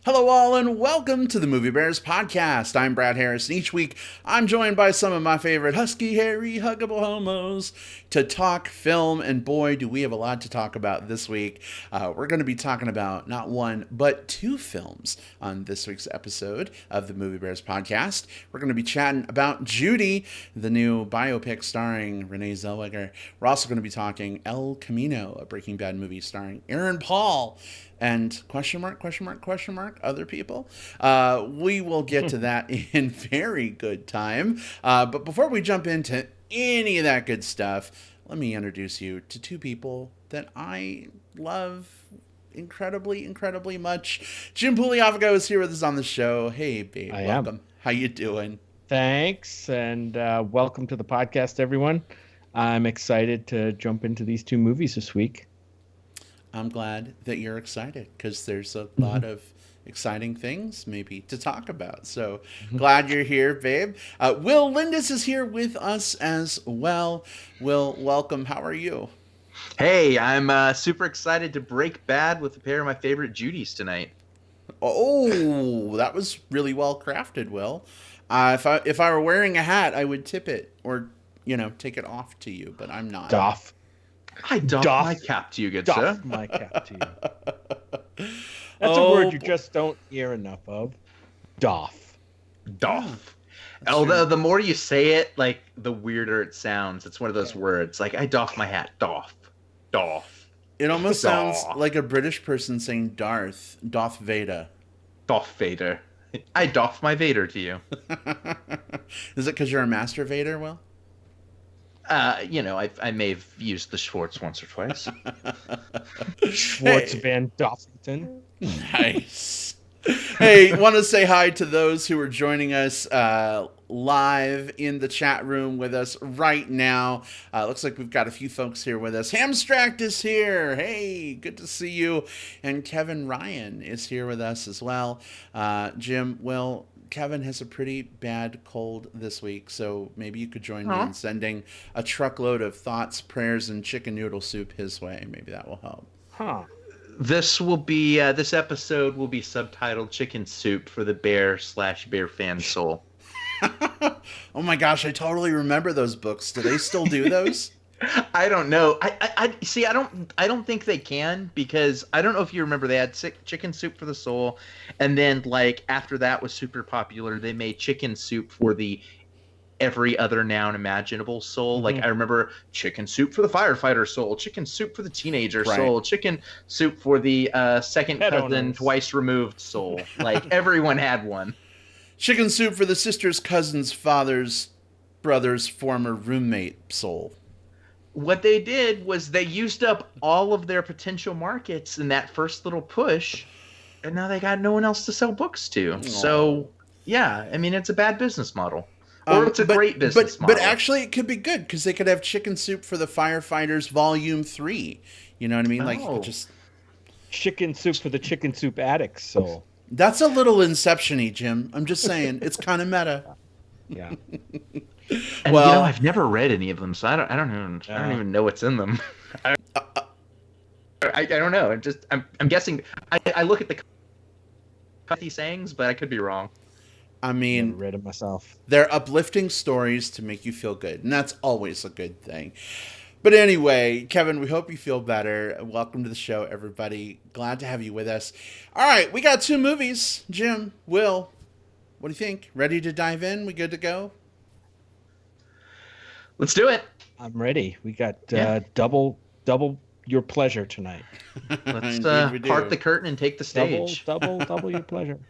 Hello, all, and welcome to the Movie Bears podcast. I'm Brad Harris, and each week I'm joined by some of my favorite husky, hairy, huggable homos to talk film. And boy, do we have a lot to talk about this week. We're going to be talking about not one, but two films on this week's episode of the Movie Bears podcast. We're going to be chatting about Judy, the new biopic starring Renee Zellweger. We're also going to be talking El Camino, a Breaking Bad movie starring Aaron Paul. And question mark, other people. We will get to that in very good time. But before we jump into any of that good stuff, let me introduce you to two people that I love incredibly much. Jim Pugliafago is here with us on the show. Hey, babe, welcome. How you doing? Thanks, and welcome to the podcast, everyone. I'm excited to jump into these two movies this week. I'm glad that you're excited because there's a lot of exciting things maybe to talk about. So glad you're here, babe. Will Lindis is here with us as well. Will, welcome. How are you? Hey, I'm super excited to break bad with a pair of my favorite Judys tonight. Oh, that was really well crafted, Will. If I were wearing a hat, I would tip it or, take it off to you, but I'm not. Doff. I doff my cap to you, good sir. Doff my cap to you. That's a word you just don't hear enough of. Doff. Doff. Although the more you say it, like, the weirder it sounds. It's one of those words. Like, I doff my hat. Doff. Doff. It almost sounds like a British person saying Darth Vader. Darth Vader. I doff my Vader to you. Is it because you're a master Vader, Will? I may have used the Schwartz once or twice. Schwartz Van Doffington. Nice. Hey, want to say hi to those who are joining us live in the chat room with us right now. Looks like we've got a few folks here with us. Hamstracked is here. Hey, good to see you. And Kevin Ryan is here with us as well. Jim, Will, Kevin has a pretty bad cold this week, so maybe you could join me in sending a truckload of thoughts, prayers, and chicken noodle soup his way. Maybe that will help. This episode will be subtitled "Chicken Soup for the Bear/Bear Fan Soul." Oh my gosh, I totally remember those books. Do they still do those? I don't know. I see. I don't think they can, because I don't know if you remember, they had Chicken Soup for the Soul, and then like after that was super popular, they made Chicken Soup for the every other noun imaginable soul. Like I remember Chicken Soup for the firefighter soul, Chicken Soup for the teenager soul, Chicken Soup for the second cousin twice removed soul. Like everyone had one. Chicken Soup for the sister's cousin's father's brother's former roommate soul. What they did was they used up all of their potential markets in that first little push, and now they got no one else to sell books to. Aww. So, yeah, I mean, it's a bad business model. Or it's a great business model. But actually, it could be good, because they could have Chicken Soup for the Firefighters Volume 3. You know what I mean? Like, you could just... Chicken Soup for the Chicken Soup Addicts soul. That's a little Inception-y, Jim. I'm just saying. It's kind of meta. Yeah. And I've never read any of them, so I don't even know what's in them. I don't know. I'm guessing. I look at these sayings, but I could be wrong. I mean, I've read it myself. They're uplifting stories to make you feel good, and that's always a good thing. But anyway, Kevin, we hope you feel better. Welcome to the show, everybody. Glad to have you with us. All right, we got two movies. Jim, Will, what do you think? Ready to dive in? We good to go? Let's do it. I'm ready. We got double your pleasure tonight. Let's part the curtain and take the stage. Double your pleasure.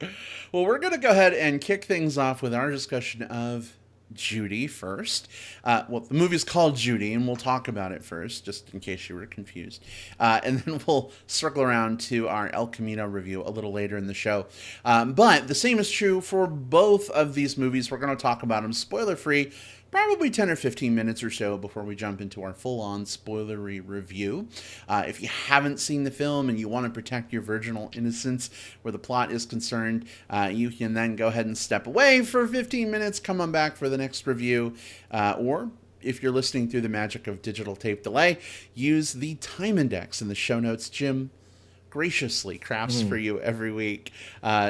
Well, we're going to go ahead and kick things off with our discussion of Judy first. The movie's called Judy, and we'll talk about it first, just in case you were confused. And then we'll circle around to our El Camino review a little later in the show. But the same is true for both of these movies. We're going to talk about them spoiler-free, probably 10 or 15 minutes or so before we jump into our full-on spoilery review. If you haven't seen the film and you want to protect your virginal innocence where the plot is concerned, you can then go ahead and step away for 15 minutes, come on back for the next review, or if you're listening through the magic of digital tape delay, use the time index in the show notes. Jim, graciously crafts for you every week.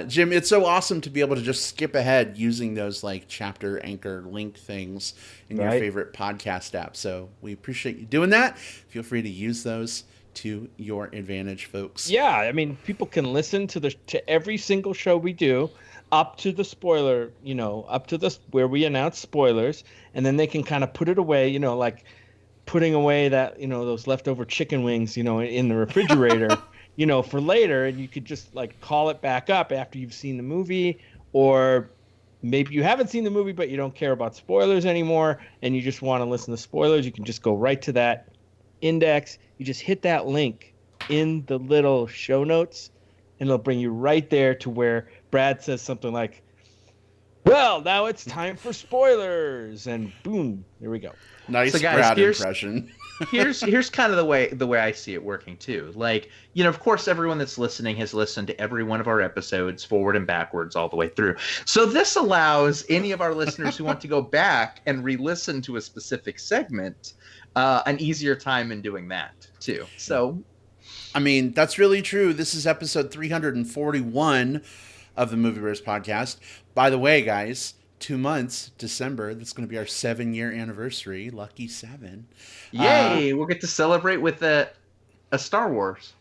Jim, it's so awesome to be able to just skip ahead using those like chapter anchor link things in your favorite podcast app. So we appreciate you doing that. Feel free to use those to your advantage, folks. Yeah, I mean, people can listen to every single show we do up to the spoiler, up to the where we announce spoilers, and then they can kind of put it away, like putting away that, those leftover chicken wings, in the refrigerator, for later, and you could just like call it back up after you've seen the movie, or maybe you haven't seen the movie but you don't care about spoilers anymore and you just want to listen to spoilers. You can just go right to that index. You just hit that link in the little show notes and it'll bring you right there to where Brad says something like, well, now it's time for spoilers, and boom, there we go. Nice, so guys, Brad impression. here's kind of the way I see it working too. Like, of course, everyone that's listening has listened to every one of our episodes forward and backwards all the way through. So this allows any of our listeners who want to go back and re-listen to a specific segment an easier time in doing that too. So, I mean, that's really true. This is episode 341 of the Movie Bears podcast. By the way, guys, 2 months, December, that's going to be our 7-year anniversary. Lucky 7. Yay! We'll get to celebrate with a Star Wars.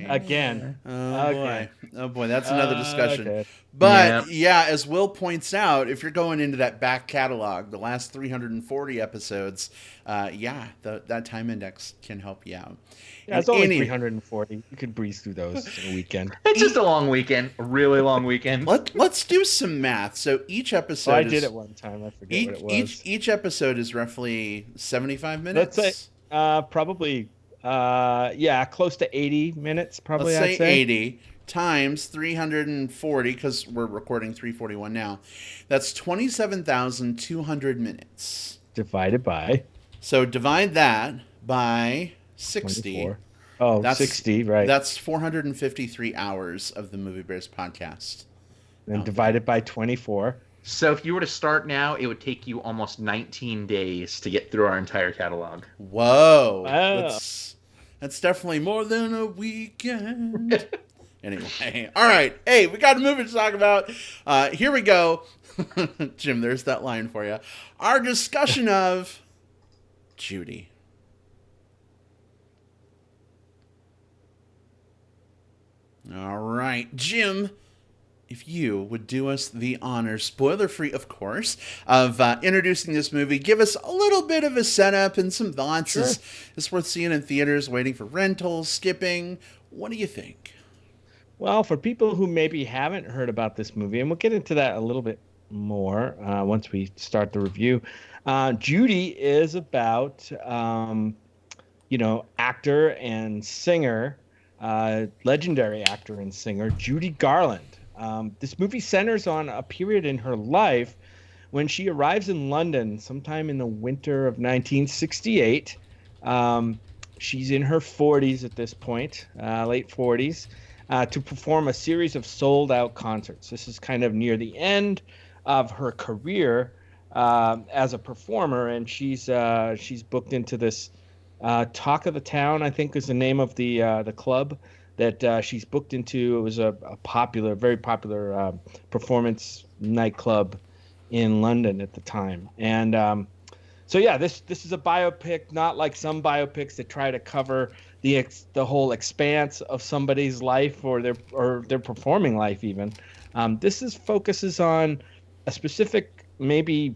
Again. Oh boy, that's another discussion. Okay. But yeah, as Will points out, if you're going into that back catalog, the last 340 episodes, that time index can help you out. Yeah, it's only 340. You can breeze through those in a weekend. It's just a long weekend, a really long weekend. Let's do some math. So each episode I did it one time. I forget what it was. Each episode is roughly 75 minutes. Let's say probably close to 80 minutes, probably. Let's say 80 times 340, because we're recording 341 now. That's 27,200 minutes. Divided by? So divide that by 60. 24. Oh, that's 60, right. That's 453 hours of the Movie Bears podcast. And divided by 24. So if you were to start now, it would take you almost 19 days to get through our entire catalog. Whoa. Wow. That's definitely more than a weekend. Anyway, all right. Hey, we got a movie to talk about. Here we go. Jim, there's that line for you. Our discussion of Judy. All right, Jim, if you would do us the honor, spoiler-free, of course, of introducing this movie, give us a little bit of a setup and some thoughts. Sure. Is this worth seeing in theaters, waiting for rentals, skipping? What do you think? Well, for people who maybe haven't heard about this movie, and we'll get into that a little bit more once we start the review, Judy is about, actor and singer, legendary actor and singer, Judy Garland. This movie centers on a period in her life when she arrives in London sometime in the winter of 1968. She's in her 40s at this point, late 40s, to perform a series of sold-out concerts. This is kind of near the end of her career as a performer, and she's booked into this Talk of the Town, I think is the name of the club that she's booked into. It was a very popular performance nightclub in London at the time. And this is a biopic, not like some biopics that try to cover the whole expanse of somebody's life or their performing life even. This focuses on a specific, maybe,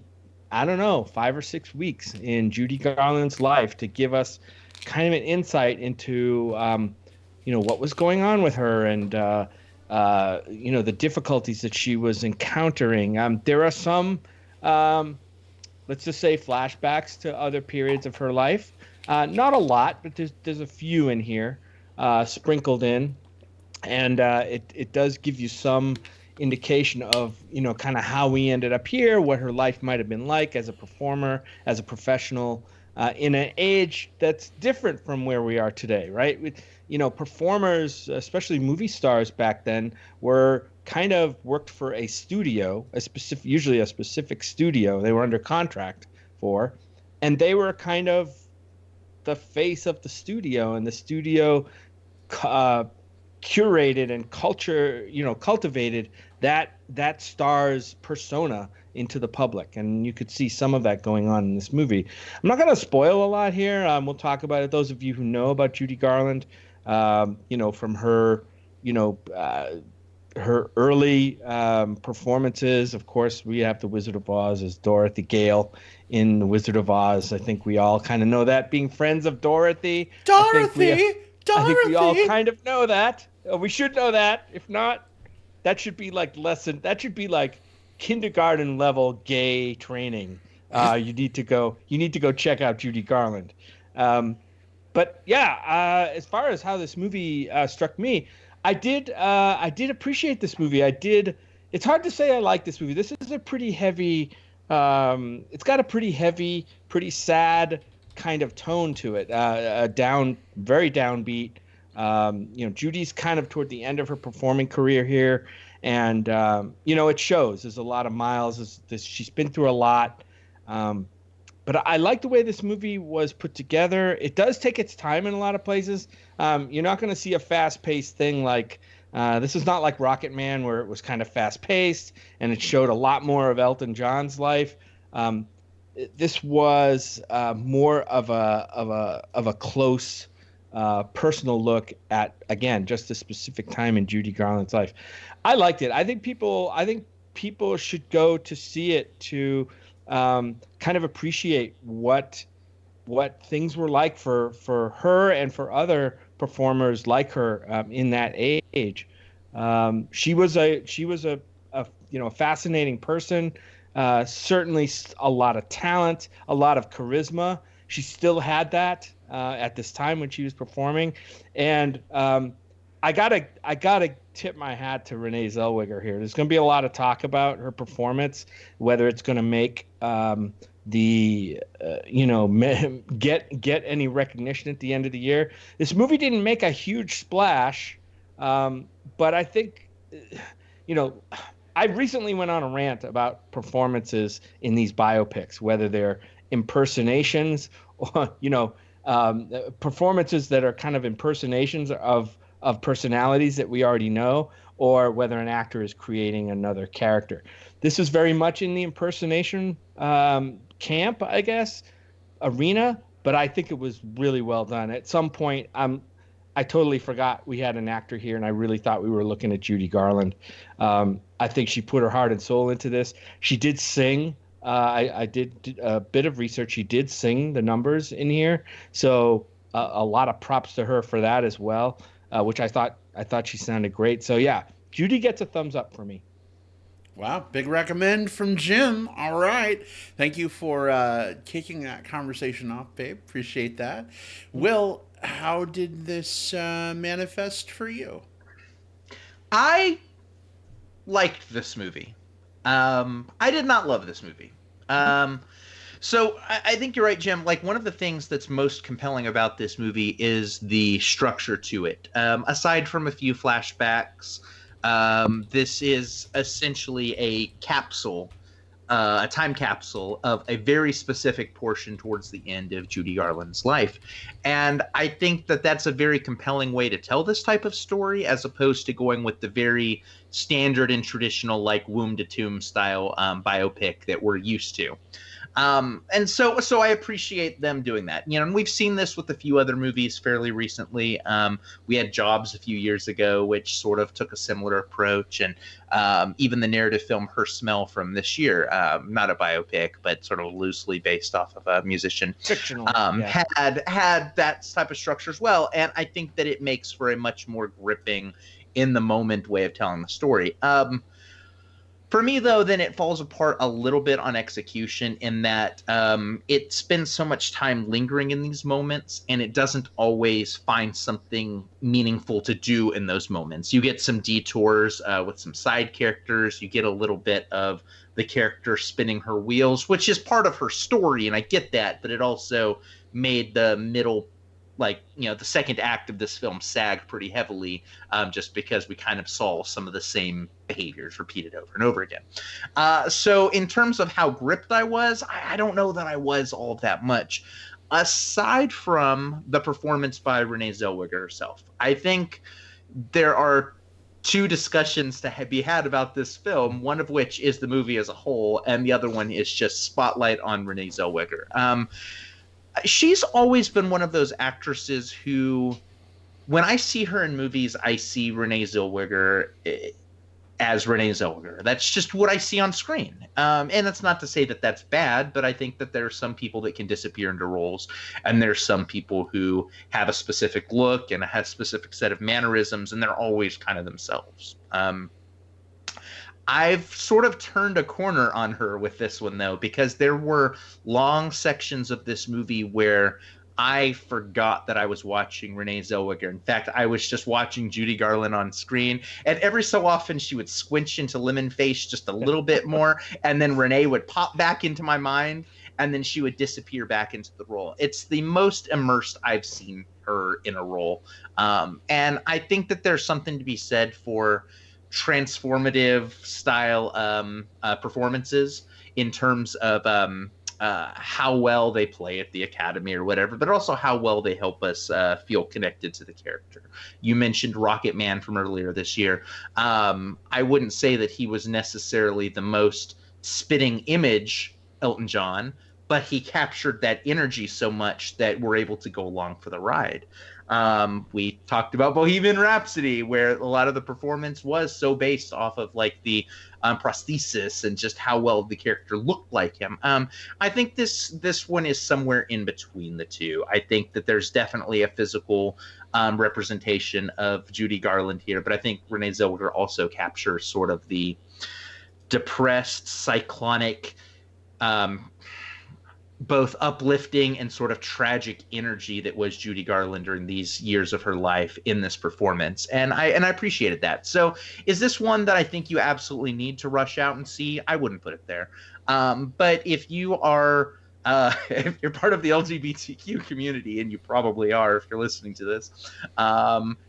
I don't know, 5 or 6 weeks in Judy Garland's life to give us kind of an insight into what was going on with her and the difficulties that she was encountering. There are some, let's just say, flashbacks to other periods of her life. Not a lot, but there's a few in here sprinkled in, and it does give you some indication of kind of how we ended up here, what her life might have been like as a performer, as a professional, in an age that's different from where we are today, right? Performers, especially movie stars back then, were kind of worked for a studio, usually a specific studio they were under contract for, and they were kind of the face of the studio, and the studio curated and cultivated that star's persona into the public, and you could see some of that going on in this movie. I'm not going to spoil a lot here. We'll talk about it. Those of you who know about Judy Garland, from her, her early performances. Of course, we have the Wizard of Oz as Dorothy Gale in the Wizard of Oz. I think we all kind of know that, being friends of Dorothy. Dorothy. I think we all kind of know that. We should know that. If not, that should be like kindergarten level gay training. You need to go check out Judy Garland. But yeah, as far as how this movie struck me, I did appreciate this movie. It's hard to say I like this movie. This is a pretty heavy. It's got a pretty heavy, pretty sad kind of tone to it. Very downbeat. Judy's kind of toward the end of her performing career here, and it shows. There's a lot of miles. She's been through a lot. But I like the way this movie was put together. It does take its time in a lot of places. You're not going to see a fast-paced thing like this is not like Rocket Man, where it was kind of fast-paced and it showed a lot more of Elton John's life. This was more of a close, personal look at, again, just a specific time in Judy Garland's life. I liked it. I think people should go to see it to kind of appreciate what things were like for her and for other performers like her in that age. She was a fascinating person. Certainly a lot of talent, a lot of charisma. She still had that at this time when she was performing, and I gotta tip my hat to Renee Zellweger here. There's going to be a lot of talk about her performance, whether it's going to make get any recognition at the end of the year. This movie didn't make a huge splash, but I think, I recently went on a rant about performances in these biopics, whether they're impersonations or, performances that are kind of impersonations of personalities that we already know, or whether an actor is creating another character. This is very much in the impersonation camp, I guess, arena, but I think it was really well done. At some point, I totally forgot we had an actor here, and I really thought we were looking at Judy Garland. I think she put her heart and soul into this. She did sing. I did a bit of research. She did sing the numbers in here, so a lot of props to her for that as well. Which I thought she sounded great. So yeah, Judy gets a thumbs up for me. Wow, big recommend from Jim. All right. Thank you for kicking that conversation off, babe. Appreciate that. Will, how did this manifest for you? I liked this movie. I did not love this movie. So I think you're right, Jim. Like, one of the things that's most compelling about this movie is the structure to it. Aside from a few flashbacks, this is essentially a capsule, a time capsule of a very specific portion towards the end of Judy Garland's life. And I think that that's a very compelling way to tell this type of story, as opposed to going with the very standard and traditional, like, womb to tomb style biopic that we're used to. And so I appreciate them doing that. And we've seen this with a few other movies fairly recently. We had Jobs a few years ago, which sort of took a similar approach. And even the narrative film Her Smell from this year, not a biopic, but sort of loosely based off of a musician, fictional, had that type of structure as well. And I think that it makes for a much more gripping, in the moment way of telling the story. For me, though, then it falls apart a little bit on execution, in that it spends so much time lingering in these moments, and it doesn't always find something meaningful to do in those moments. You get some detours with some side characters. You get a little bit of the character spinning her wheels, which is part of her story, and I get that, but it also made the middle, the second act of this film sag pretty heavily, just because we kind of saw some of the same behaviors repeated over and over again. So in terms of how gripped I was, I don't know that I was all that much. aside from the performance by Renee Zellweger herself, I think there are two discussions to be had about this film, one of which is the movie as a whole, and the other one is just spotlight on Renee Zellweger. She's always been one of those actresses who, when I see her in movies, I see Renee Zellweger as Renee Zellweger. That's just what I see on screen. And that's not to say that that's bad, but I think that there are some people that can disappear into roles, and there's some people who have a specific look and a specific set of mannerisms, and they're always kind of themselves. I've sort of turned a corner on her with this one, though, because there were long sections of this movie where I forgot that I was watching Renee Zellweger. In fact, I was just watching Judy Garland on screen, and every so often she would squinch into lemon face just a little bit more, and then Renee would pop back into my mind, and then she would disappear back into the role. It's the most immersed I've seen her in a role. And I think that there's something to be said for transformative style performances in terms of how well they play at the Academy or whatever, but also how well they help us feel connected to the character. You mentioned Rocket Man from earlier this year. I wouldn't say that he was necessarily the most spitting image Elton John, but he captured that energy so much that we're able to go along for the ride. We talked about Bohemian Rhapsody, where a lot of the performance was so based off of like the prosthesis and just how well the character looked like him. I think this one is somewhere in between the two. I think that there's definitely a physical representation of Judy Garland here, but I think Renee Zellweger also captures sort of the depressed, cyclonic, both uplifting and sort of tragic energy that was Judy Garland during these years of her life in this performance. And I appreciated that. So is this one that I think you absolutely need to rush out and see? I wouldn't put it there. But if you are if you're part of the LGBTQ community, and you probably are if you're listening to this,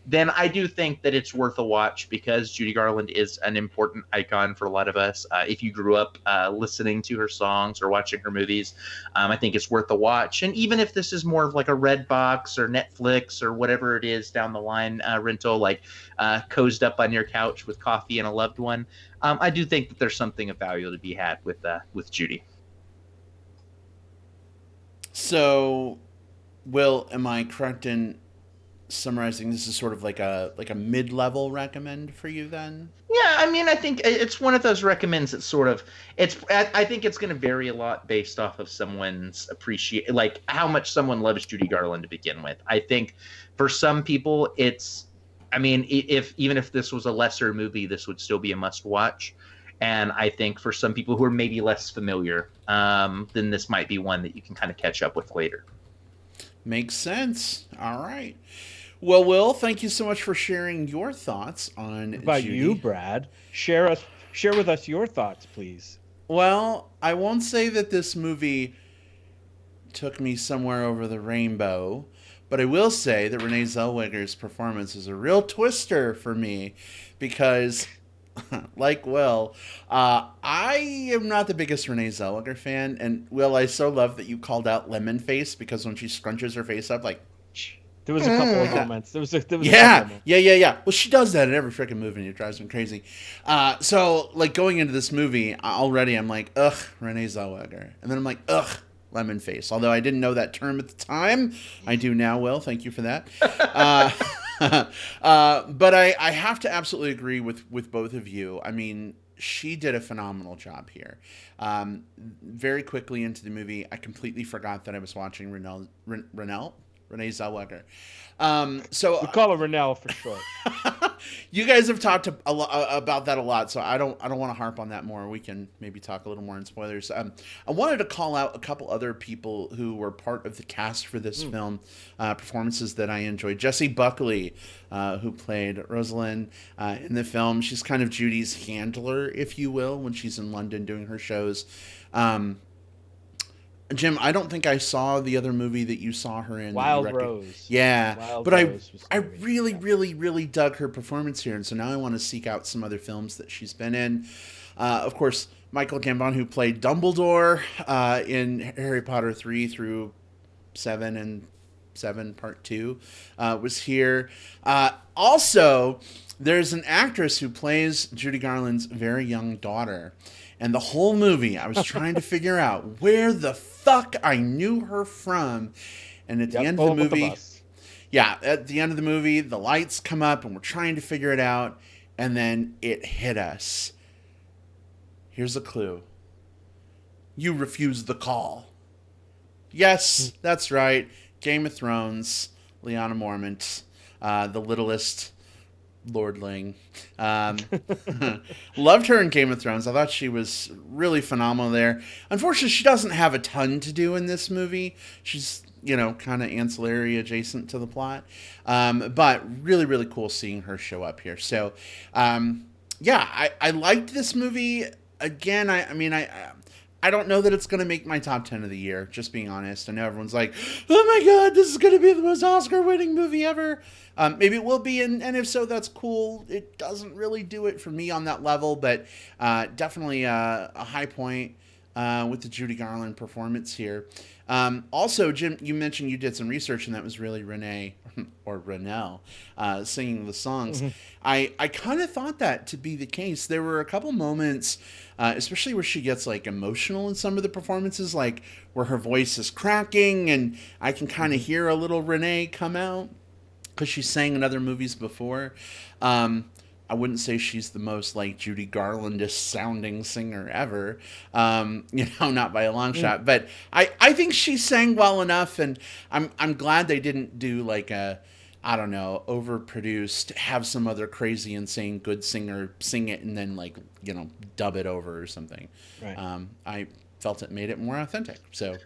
then I do think that it's worth a watch, because Judy Garland is an important icon for a lot of us. If you grew up listening to her songs or watching her movies, I think it's worth a watch. And even if this is more of like a Redbox or Netflix or whatever it is down the line rental, like cozied up on your couch with coffee and a loved one, I do think that there's something of value to be had with Judy. So, Will, am I correct in summarizing this is sort of like a mid-level recommend for you then? Yeah, I mean, I think it's one of those recommends that sort of I think it's going to vary a lot based off of someone's like how much someone loves Judy Garland to begin with. I think for some people I mean, even if this was a lesser movie, this would still be a must watch. And I think for some people who are maybe less familiar, then this might be one that you can kind of catch up with later. Makes sense. All right. Well, Will, thank you so much for sharing your thoughts on What about Judy. you, Brad? Share with us your thoughts, please. Well, I won't say that this movie took me somewhere over the rainbow, but I will say that Renee Zellweger's performance is a real twister for me, because like Will, I am not the biggest Renee Zellweger fan. And Will, I so love that you called out lemon face, because when she scrunches her face up, like, There was a couple of moments. There was a couple of yeah, moments. yeah. Well, she does that in every freaking movie, and it drives me crazy. So, like, going into this movie, already I'm like, ugh, Renee Zellweger. And then I'm like, ugh, lemon face. Although I didn't know that term at the time. I do now, Will. Thank you for that. But I have to absolutely agree with both of you. I mean, she did a phenomenal job here. Very quickly into the movie, I completely forgot that I was watching Renee Zellweger. So We call her Renelle for short. you guys have talked about that a lot, so I don't want to harp on that more. We can maybe talk a little more in spoilers. I wanted to call out a couple other people who were part of the cast for this film, performances that I enjoyed. Jessie Buckley, who played Rosalind in the film. She's kind of Judy's handler, if you will, when she's in London doing her shows. Jim, I don't think I saw the other movie that you saw her in. Wild Rose. Yeah, Wild but Rose I really dug her performance here, and so now I want to seek out some other films that she's been in. Of course, Michael Gambon, who played Dumbledore in Harry Potter 3 through 7 and 7 Part 2 was here. Also, there's an actress who plays Judy Garland's very young daughter. And the whole movie, I was trying to figure out where the fuck I knew her from. And at the end of the movie, at the end of the movie, the lights come up and we're trying to figure it out. And then it hit us. Here's a clue. You refused the call. Yes, that's right. Game of Thrones, Lyanna Mormont, the littlest lordling. Loved her in Game of Thrones. I thought she was really phenomenal there. Unfortunately, she doesn't have a ton to do in this movie. She's, kind of ancillary adjacent to the plot. But really, really cool seeing her show up here. So, I liked this movie. Again, I don't know that it's going to make my top 10 of the year, just being honest. I know everyone's like, oh my God, this is going to be the most Oscar-winning movie ever. Maybe it will be, and if so, that's cool. It doesn't really do it for me on that level, but definitely a high point with the Judy Garland performance here. Also, Jim, you mentioned you did some research, and that was really Renee or Renelle singing the songs. Mm-hmm. I kind of thought that to be the case. There were a couple moments, especially where she gets like emotional in some of the performances, like where her voice is cracking, and I can kind of hear a little Renee come out because she sang in other movies before. I wouldn't say she's the most like Judy Garland-ish sounding singer ever, not by a long shot. But I think she sang well enough, and I'm glad they didn't do like a, I don't know, overproduced, have some other crazy, insane good singer sing it and then like, dub it over or something. Right. I felt it made it more authentic. So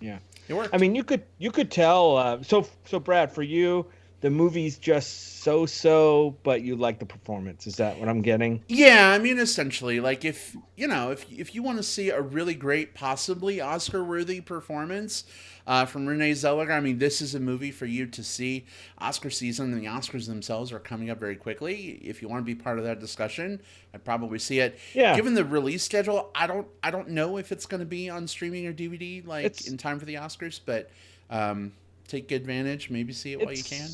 yeah, it worked. I mean, you could tell. So Brad, for you, the movie's just so, but you like the performance. Is that what I'm getting? Yeah, I mean, essentially, like if you want to see a really great, possibly Oscar-worthy performance from Renee Zellweger, I mean, this is a movie for you to see. Oscar season and the Oscars themselves are coming up very quickly. If you want to be part of that discussion, I'd probably see it. Yeah. Given the release schedule, I don't know if it's going to be on streaming or DVD in time for the Oscars, but take advantage. Maybe see it while you can.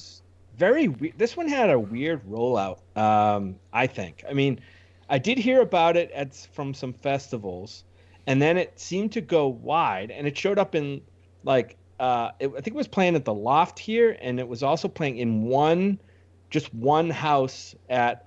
Very weird. This one had a weird rollout. I think. I mean, I did hear about it from some festivals, and then it seemed to go wide, and it showed up in I think it was playing at the Loft here, and it was also playing in one house at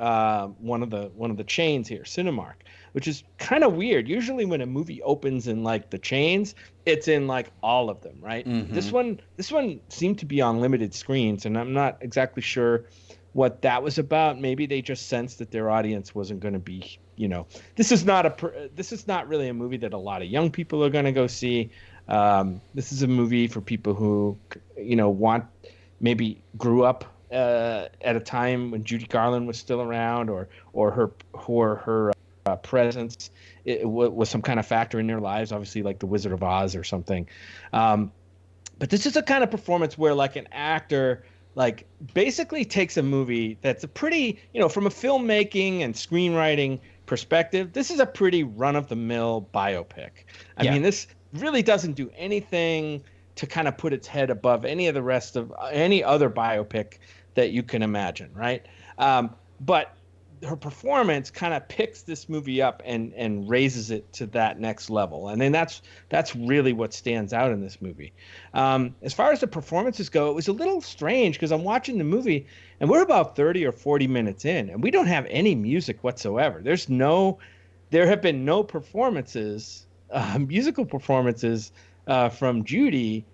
one of the chains here, Cinemark, which is kind of weird. Usually when a movie opens in like the chains, it's in like all of them, right? Mm-hmm. This one seemed to be on limited screens, and I'm not exactly sure what that was about. Maybe they just sensed that their audience wasn't going to be, this is not really a movie that a lot of young people are going to go see. This is a movie for people who, maybe grew up at a time when Judy Garland was still around, or her presence was some kind of factor in their lives, obviously like the Wizard of Oz or something. But this is a kind of performance where like an actor like basically takes a movie that's a pretty, from a filmmaking and screenwriting perspective, this is a pretty run-of-the-mill biopic. I mean, this really doesn't do anything to kind of put its head above any of the rest of any other biopic that you can imagine, right? But her performance kind of picks this movie up and raises it to that next level. And then that's really what stands out in this movie. As far as the performances go, it was a little strange because I'm watching the movie and we're about 30 or 40 minutes in and we don't have any music whatsoever. There have been no performances, musical performances from Judy,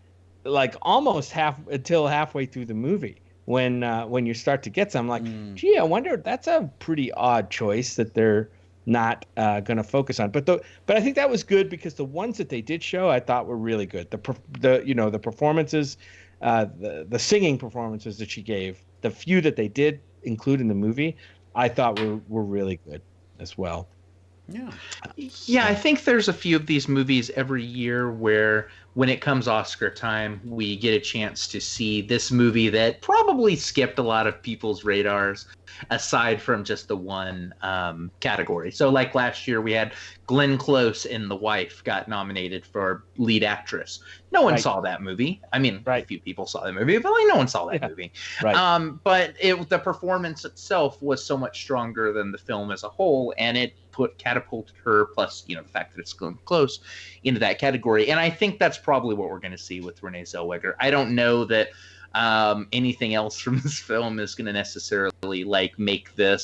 like almost until halfway through the movie. When you start to get some, like, gee, I wonder, that's a pretty odd choice that they're not going to focus on. But I think that was good because the ones that they did show, I thought were really good. The performances, the singing performances that she gave, the few that they did include in the movie, I thought were really good as well. Yeah, I think there's a few of these movies every year where when it comes Oscar time, we get a chance to see this movie that probably skipped a lot of people's radars, aside from just the one category. So, like last year, we had Glenn Close in The Wife got nominated for lead actress. No one saw that movie. I mean, a few people saw that movie, but like no one saw that movie. Right. But the performance itself was so much stronger than the film as a whole, and it catapulted her, plus the fact that it's Glenn Close, into that category. And I think that's probably what we're going to see with Renee Zellweger. I don't know that anything else from this film is going to necessarily like make the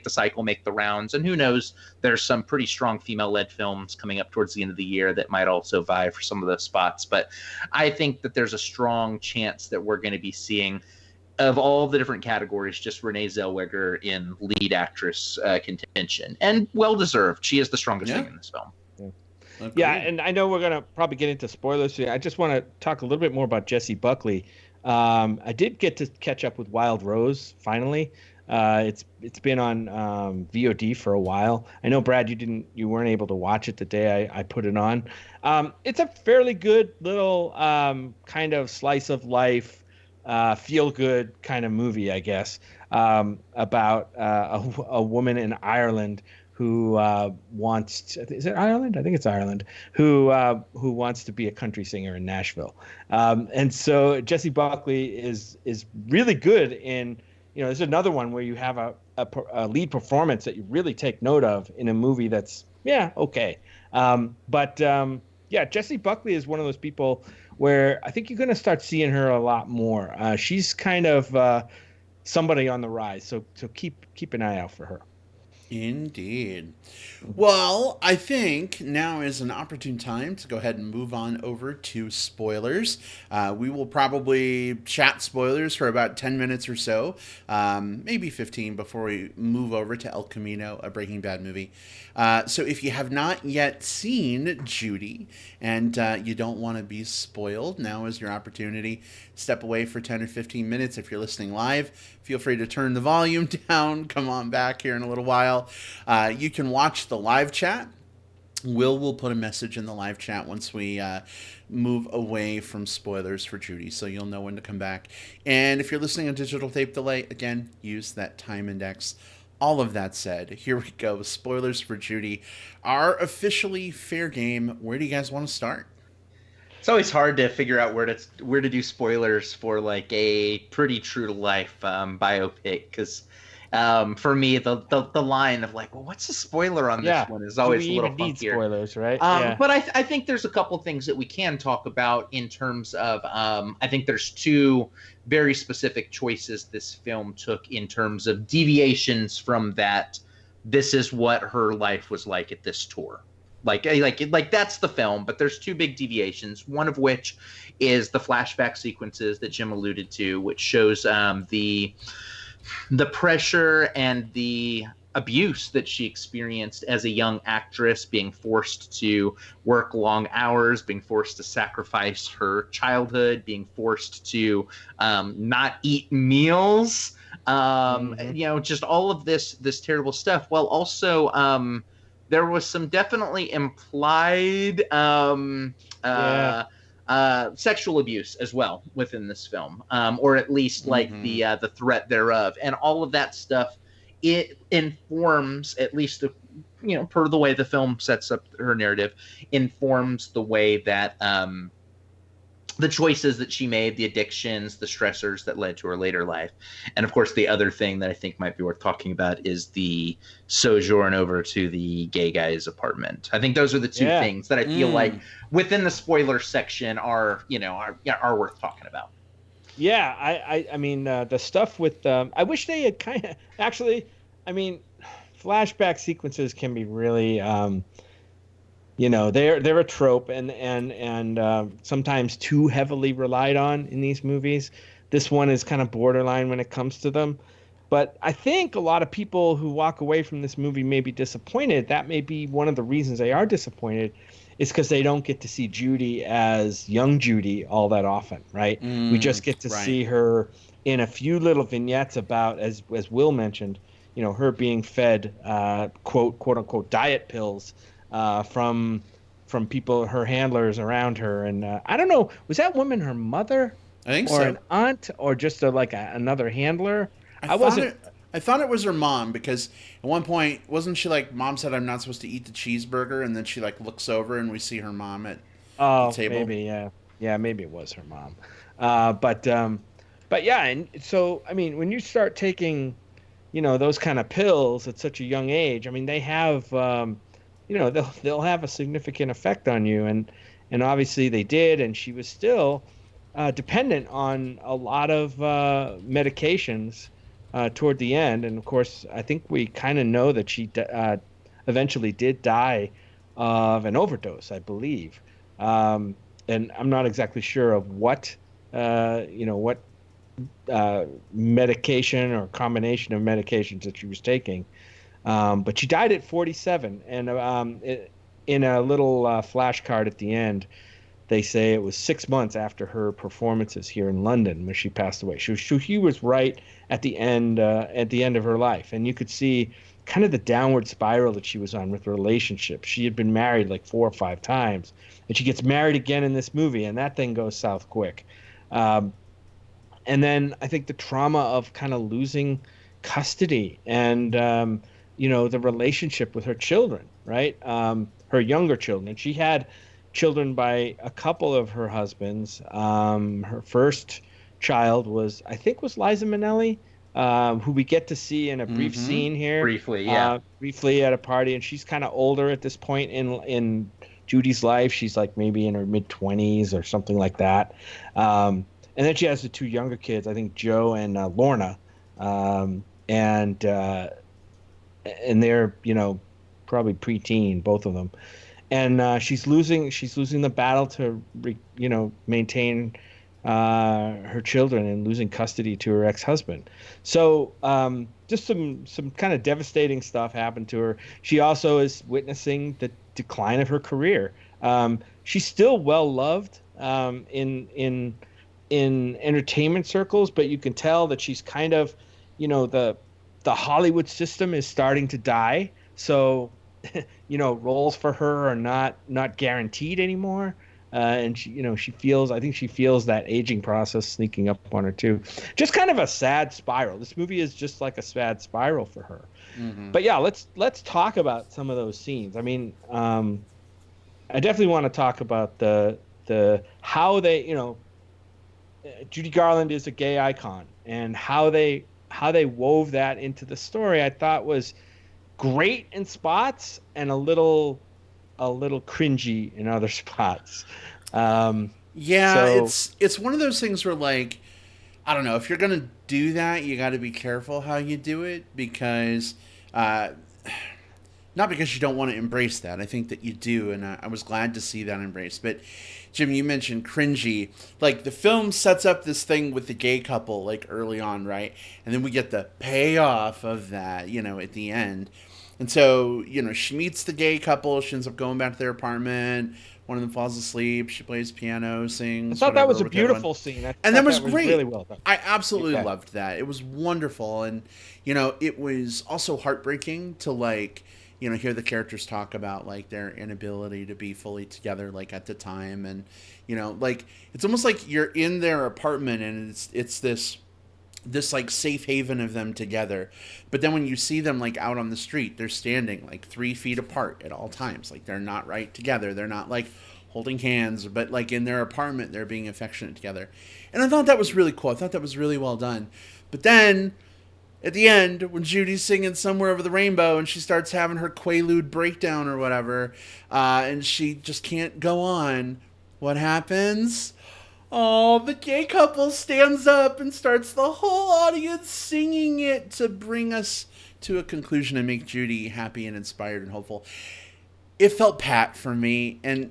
cycle, make the rounds. And who knows, there's some pretty strong female-led films coming up towards the end of the year that might also vie for some of those spots. But I think that there's a strong chance that we're going to be seeing, of all the different categories, just Renee Zellweger in lead actress contention. And well-deserved. She is the strongest thing in this film. Yeah, and I know we're going to probably get into spoilers here. I just want to talk a little bit more about Jessie Buckley. I did get to catch up with Wild Rose finally. It's been on VOD for a while. I know, Brad, you weren't able to watch it the day I put it on. It's a fairly good little kind of slice of life, feel good kind of movie, I guess, about a woman in Ireland who wants to, is it Ireland? I think it's Ireland, who wants to be a country singer in Nashville. And so Jessie Buckley is really good in, there's another one where you have a lead performance that you really take note of in a movie that's, okay. Jessie Buckley is one of those people where I think you're going to start seeing her a lot more. She's kind of somebody on the rise, so keep an eye out for her. Indeed. Well, I think now is an opportune time to go ahead and move on over to spoilers. We will probably chat spoilers for about 10 minutes or so, maybe 15 before we move over to El Camino, a Breaking Bad movie. So if you have not yet seen Judy and you don't want to be spoiled, now is your opportunity. Step away for 10 or 15 minutes. If you're listening live, feel free to turn the volume down. Come on back here in a little while. You can watch the live chat. Will put a message in the live chat once we move away from spoilers for Judy, so you'll know when to come back. And if you're listening on digital tape delay, again, use that time index. All of that said, here we go. Spoilers for Judy are officially fair game. Where do you guys want to start? It's always hard to figure out where to do spoilers for like a pretty true to life biopic, because for me the line of like, well, what's the spoiler on this one is always a little funkier. Need spoilers, right? But I think there's a couple things that we can talk about in terms of I think there's two very specific choices this film took in terms of deviations from that. This is what her life was like at this tour. Like that's the film, but there's two big deviations, one of which is the flashback sequences that Jim alluded to, which shows the pressure and the abuse that she experienced as a young actress, being forced to work long hours, being forced to sacrifice her childhood, being forced to not eat meals, just all of this terrible stuff, while also there was some definitely implied sexual abuse as well within this film, or at least like the threat thereof, and all of that stuff. It informs, at least per the way the film sets up her narrative, informs the way that the choices that she made, the addictions, the stressors that led to her later life. And of course, the other thing that I think might be worth talking about is the sojourn over to the gay guy's apartment. I think those are the two things that I feel like within the spoiler section are worth talking about. Yeah, I mean, the stuff with I wish they had kind of actually. I mean, flashback sequences can be really, they're a trope and sometimes too heavily relied on in these movies. This one is kind of borderline when it comes to them. But I think a lot of people who walk away from this movie may be disappointed. That may be one of the reasons they are disappointed, is because they don't get to see Judy as young Judy all that often, right? We just get to see her in a few little vignettes about, as Will mentioned, her being fed quote unquote diet pills from from people, her handlers around her. And I don't know, was that woman her mother I think or so. an aunt or just another handler? I I thought wasn't. it. I thought it was her mom because at one point wasn't she like mom said I'm not supposed to eat the cheeseburger and then she like looks over and we see her mom at the Oh, table. maybe, yeah. Yeah, maybe it was her mom. But yeah, and so I mean, when you start taking, those kind of pills at such a young age, I mean, they have they'll have a significant effect on you, and obviously they did, and she was still dependent on a lot of medications toward the end, and of course, I think we kind of know that she eventually did die of an overdose, I believe. Um, and I'm not exactly sure of what medication or combination of medications that she was taking. But she died at 47, and in a little flashcard at the end, they say it was 6 months after her performances here in London when she passed away. She was right at the end of her life, and you could see kind of the downward spiral that she was on with relationships. She had been married like 4 or 5 times, and she gets married again in this movie, and that thing goes south quick. Um, and then I think the trauma of kind of losing custody and the relationship with her children, right? Her younger children. She had children by a couple of her husbands. Her first child was Liza Minnelli, who we get to see in a brief Mm-hmm. scene here, Briefly, yeah. briefly at a party, and she's kind of older at this point in Judy's life. She's like maybe in her mid-20s or something like that. And then she has the two younger kids, I think Joe and Lorna, um, and they're probably preteen, both of them. And she's losing the battle to maintain her children and losing custody to her ex-husband. So just some kind of devastating stuff happened to her. She also is witnessing the decline of her career. She's still well loved in entertainment circles, but you can tell that she's kind of, the Hollywood system is starting to die. So, roles for her are not guaranteed anymore. And I think she feels that aging process sneaking up on her too. Just kind of a sad spiral. This movie is just like a sad spiral for her. Mm-hmm. But yeah, let's talk about some of those scenes. I mean, I definitely want to talk about the how they, Judy Garland is a gay icon, and how they wove that into the story, I thought was great in spots and a little cringy in other spots. Yeah, So it's one of those things where like I don't know if you're gonna do that, you got to be careful how you do it because uh, not because you don't want to embrace that. I think that you do, and I was glad to see that embrace. But Jim, you mentioned cringy. Like the film sets up this thing with the gay couple like early on, right? And then we get the payoff of that, at the end. And so, she meets the gay couple. She ends up going back to their apartment. One of them falls asleep. She plays piano, I sings, thought that whatever was a with everyone. beautiful scene. I And thought that was that was great. really well done. I absolutely Okay. loved that. It was wonderful. And, it was also heartbreaking to, like, hear the characters talk about, like, their inability to be fully together, like, at the time. And, like, it's almost like you're in their apartment and it's this like safe haven of them together, but then when you see them like out on the street, they're standing like 3 feet apart at all times, like they're not right together, they're not like holding hands, but like in their apartment they're being affectionate together. And I thought that was really cool. I thought that was really well done. But then at the end, when Judy's singing Somewhere Over the Rainbow and she starts having her Quaalude breakdown or whatever, and she just can't go on, what happens? Oh, the gay couple stands up and starts the whole audience singing it to bring us to a conclusion and make Judy happy and inspired and hopeful. It felt pat for me. And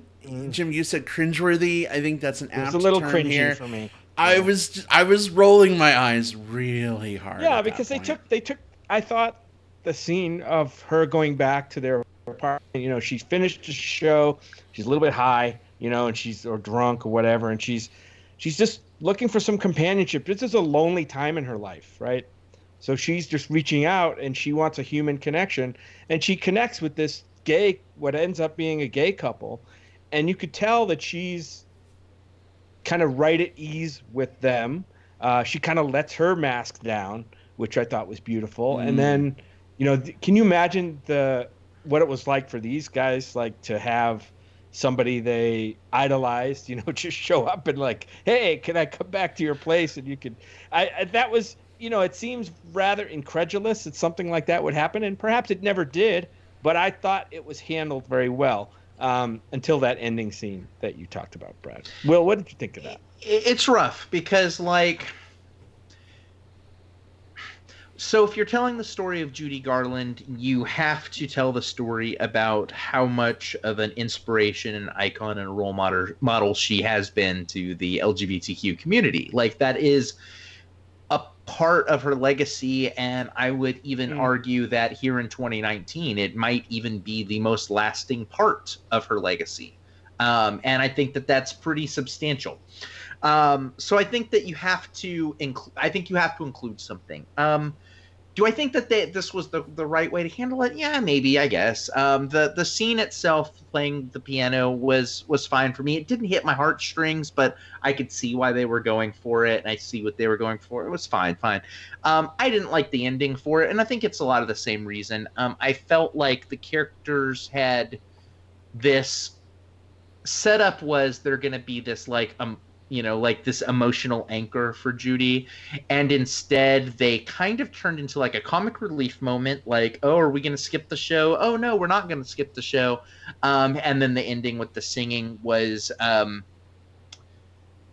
Jim, you said cringeworthy. I think that's an It was a apt little term cringy here. for me. I Yeah. was rolling my eyes really hard. Yeah, at because that point. they took I thought the scene of her going back to their apartment, she's finished the show, she's a little bit high, and she's or drunk or whatever, and she's just looking for some companionship. This is a lonely time in her life, right? So she's just reaching out and she wants a human connection, and she connects with this what ends up being a gay couple, and you could tell that she's kind of right at ease with them. She kind of lets her mask down, which I thought was beautiful. And then, can you imagine what it was like for these guys, like to have somebody they idolized, just show up and like, hey, can I come back to your place? And you could, that was, it seems rather incredulous that something like that would happen, and perhaps it never did, but I thought it was handled very well. Until that ending scene that you talked about, Brad. Will, what did you think of that? It's rough because, like, so if you're telling the story of Judy Garland, you have to tell the story about how much of an inspiration, an icon, and a role model she has been to the LGBTQ community. Like, that is a part of her legacy, and I would even argue that here in 2019, it might even be the most lasting part of her legacy. And I think that that's pretty substantial. So I think that you have to include something. Do I think that this was the right way to handle it? Yeah, maybe, I guess. The scene itself, playing the piano, was fine for me. It didn't hit my heartstrings, but I could see why they were going for it, and I see what they were going for. It was fine. I didn't like the ending for it, and I think it's a lot of the same reason. I felt like the characters had this setup was they're going to be this like this emotional anchor for Judy, and instead they kind of turned into like a comic relief moment, like, oh, are we going to skip the show? Oh no, we're not going to skip the show. And then the ending with the singing was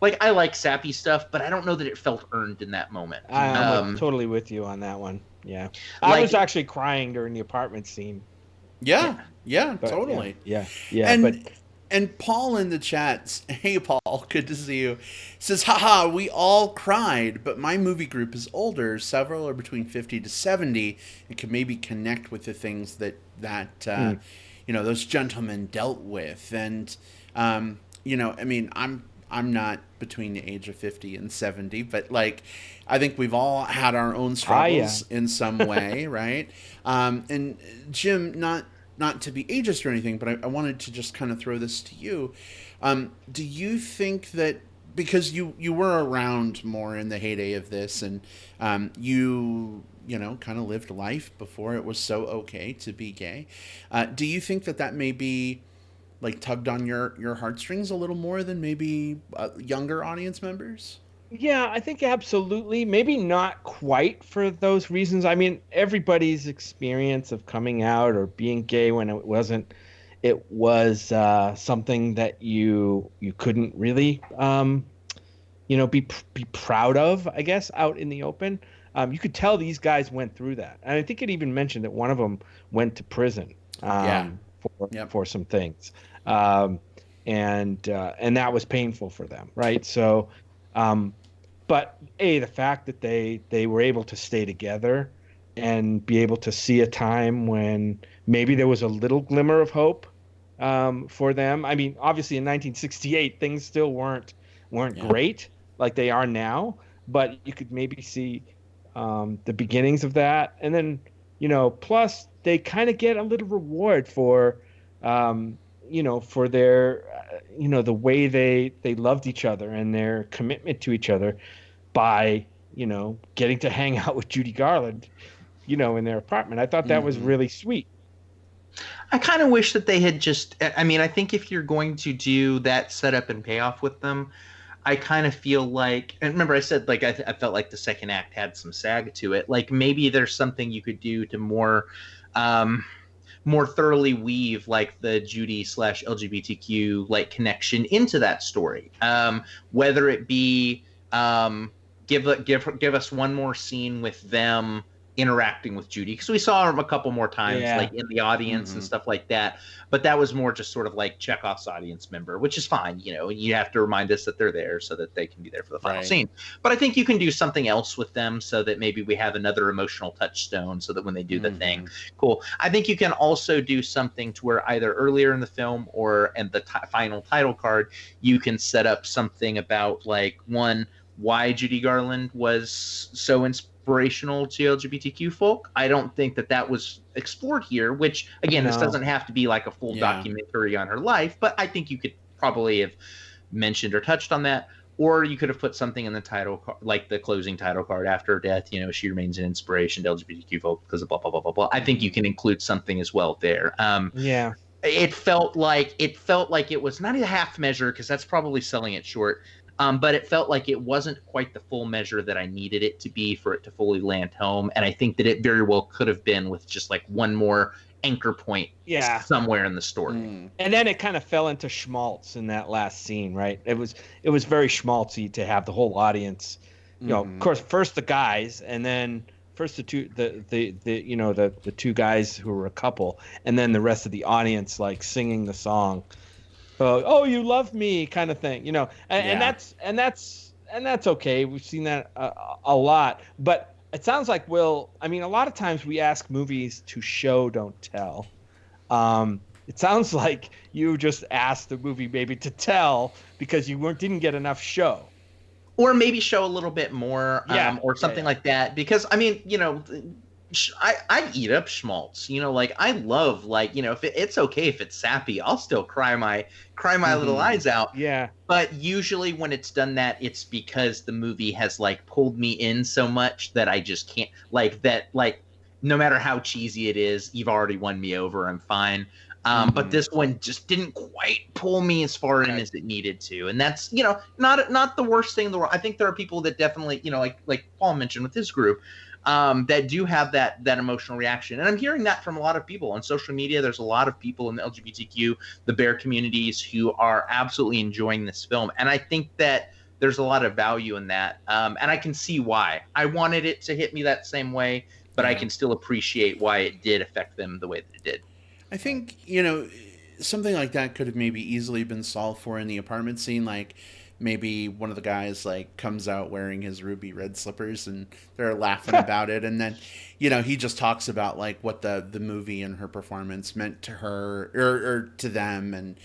like, I like sappy stuff, but I don't know that it felt earned in that moment. I'm totally with you on that one. Yeah, I was actually crying during the apartment scene. Yeah, totally. Yeah. And Paul in the chat, hey Paul, good to see you, says, haha, we all cried, but my movie group is older. Several are between 50 to 70 and can maybe connect with the things that those gentlemen dealt with. And, I mean, I'm not between the age of 50 and 70, but like, I think we've all had our own struggles in some way, right? And Jim, not to be ageist or anything, but I wanted to just kind of throw this to you. Do you think that, because you were around more in the heyday of this, and you kind of lived life before it was so okay to be gay, do you think that may be like tugged on your heartstrings a little more than maybe younger audience members? Yeah, I think absolutely. Maybe not quite for those reasons. I mean, everybody's experience of coming out or being gay when it was something that you couldn't really, be proud of, I guess, out in the open. You could tell these guys went through that. And I think it even mentioned that one of them went to prison for some things. And that was painful for them, right? So, but the fact that they were able to stay together and be able to see a time when maybe there was a little glimmer of hope for them. I mean, obviously in 1968 things still weren't great like they are now, but you could maybe see the beginnings of that. And then, plus they kind of get a little reward for for their the way they loved each other and their commitment to each other by getting to hang out with Judy Garland in their apartment. I thought that was really sweet. I kind of wish that they had just, I mean, I think if you're going to do that setup and payoff with them, I kind of feel like, and remember I said, like, I felt like the second act had some sag to it. Like, maybe there's something you could do to more thoroughly weave like the Judy / LGBTQ like connection into that story. Whether it be give us one more scene with them interacting with Judy, because we saw her a couple more times like in the audience and stuff like that, but that was more just sort of like Chekhov's audience member, which is fine. You have to remind us that they're there so that they can be there for the final scene. But I think you can do something else with them so that maybe we have another emotional touchstone so that when they do the thing, cool. I think you can also do something to where either earlier in the film or in the final title card, you can set up something about like, one, why Judy Garland was so inspirational to LGBTQ folk. I don't think that was explored here, which again, this doesn't have to be like a full documentary on her life, but I think you could probably have mentioned or touched on that. Or you could have put something in the title, like the closing title card after her death. She remains an inspiration to LGBTQ folk because of blah blah blah blah blah. I think you can include something as well there. Yeah. It felt like it was not a half measure, because that's probably selling it short. But it felt like it wasn't quite the full measure that I needed it to be for it to fully land home. And I think that it very well could have been with just like one more anchor point somewhere in the story. And then it kind of fell into schmaltz in that last scene, right? It was very schmaltzy to have the whole audience, of course, first the guys, and then first the two guys who were a couple, and then the rest of the audience like singing the song. Oh, you love me, kind of thing, and that's okay. We've seen that a lot, but it sounds like a lot of times we ask movies to show, don't tell. It sounds like you just asked the movie maybe to tell because you didn't get enough show. Or maybe show a little bit more, or something like that. Because I eat up schmaltz. I love if it's okay if it's sappy, I'll still cry my little eyes out. Yeah. But usually when it's done that, it's because the movie has pulled me in so much that I just can't no matter how cheesy it is, you've already won me over. I'm fine. But this one just didn't quite pull me as far in as it needed to. And that's, not the worst thing in the world. I think there are people that definitely, like Paul mentioned with his group, that do have that emotional reaction. And I'm hearing that from a lot of people on social media. There's a lot of people in the LGBTQ, the bear communities, who are absolutely enjoying this film. And I think that there's a lot of value in that. And I can see why. I wanted it to hit me that same way, but I can still appreciate why it did affect them the way that it did. I think, something like that could have maybe easily been solved for in the apartment scene. Like, maybe one of the guys comes out wearing his ruby red slippers and they're laughing about it, and then he just talks about what the movie and her performance meant to her or to them, and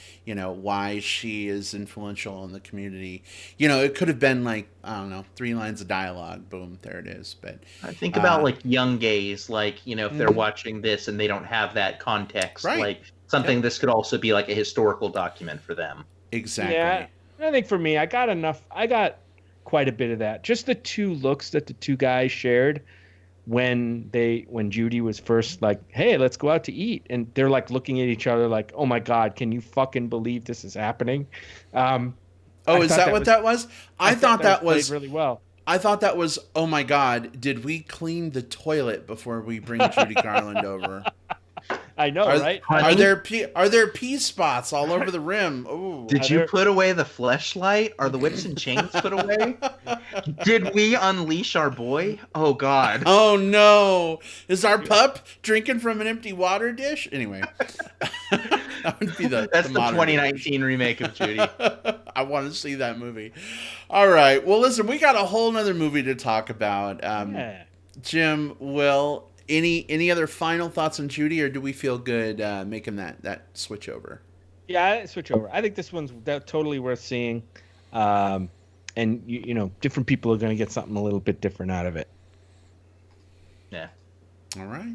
why she is influential in the community. It could have been I don't know, 3 lines of dialogue, boom, there it is. But I think about young gays, if they're watching this and they don't have that context, right. Something this could also be a historical document for them. Exactly. Yeah. I think for me, I got quite a bit of that. Just the 2 looks that the 2 guys shared when Judy was first hey, let's go out to eat. And they're looking at each other oh my God, can you fucking believe this is happening? Is that what that was? I thought that was really well. I thought that was, oh my God, did we clean the toilet before we bring Judy Garland over? I know, right? Are there pee spots all over the rim? Ooh. Did you put away the fleshlight? Are the whips and chains put away? Did we unleash our boy? Oh God. Oh no. Is our pup drinking from an empty water dish? Anyway. That would be That's the 2019 remake of Judy. I want to see that movie. All right. Well, listen, we got a whole nother movie to talk about. Jim, Will, any other final thoughts on Judy, or do we feel good making that switch over? Yeah, switch over. I think this one's totally worth seeing, and different people are going to get something a little bit different out of it. Yeah. All right.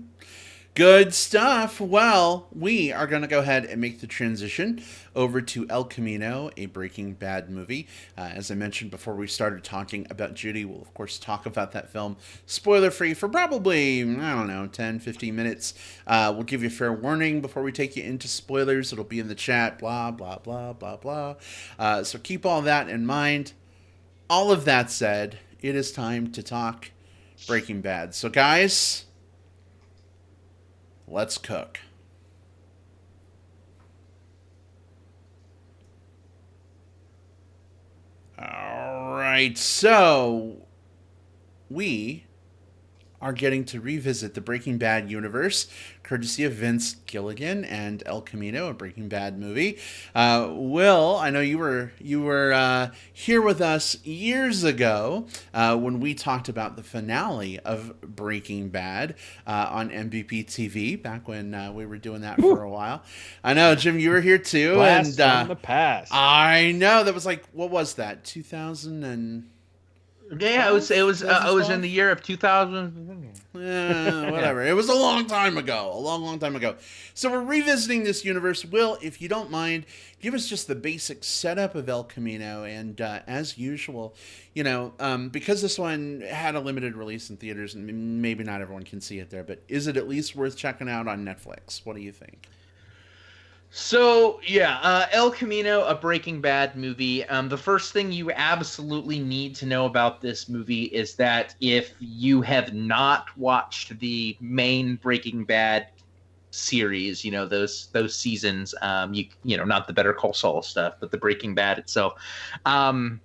Good stuff. Well, we are going to go ahead and make the transition over to El Camino, a Breaking Bad movie. As I mentioned before we started talking about Judy, we'll, of course, talk about that film spoiler-free for probably, 10, 15 minutes. We'll give you a fair warning before we take you into spoilers. It'll be in the chat, blah, blah, blah, blah, blah. So keep all that in mind. All of that said, it is time to talk Breaking Bad. So, guys, let's cook. All right, so we are getting to revisit the Breaking Bad universe, courtesy of Vince Gilligan and El Camino, a Breaking Bad movie. Will, I know you were here with us years ago when we talked about the finale of Breaking Bad on MBP TV, back when we were doing that for a while. I know, Jim, you were here too. Blast from the past. I know, that was what was that, 2000 and... Yeah, it was in 2012? the year of 2000. Whatever. It was a long time ago. A long, long time ago. So we're revisiting this universe. Will, if you don't mind, give us just the basic setup of El Camino. And as usual, because this one had a limited release in theaters, and maybe not everyone can see it there, but is it at least worth checking out on Netflix? What do you think? So yeah, El Camino, a Breaking Bad movie. The first thing you absolutely need to know about this movie is that if you have not watched the main Breaking Bad series, those seasons, not the Better Call Saul stuff, but the Breaking Bad itself, um,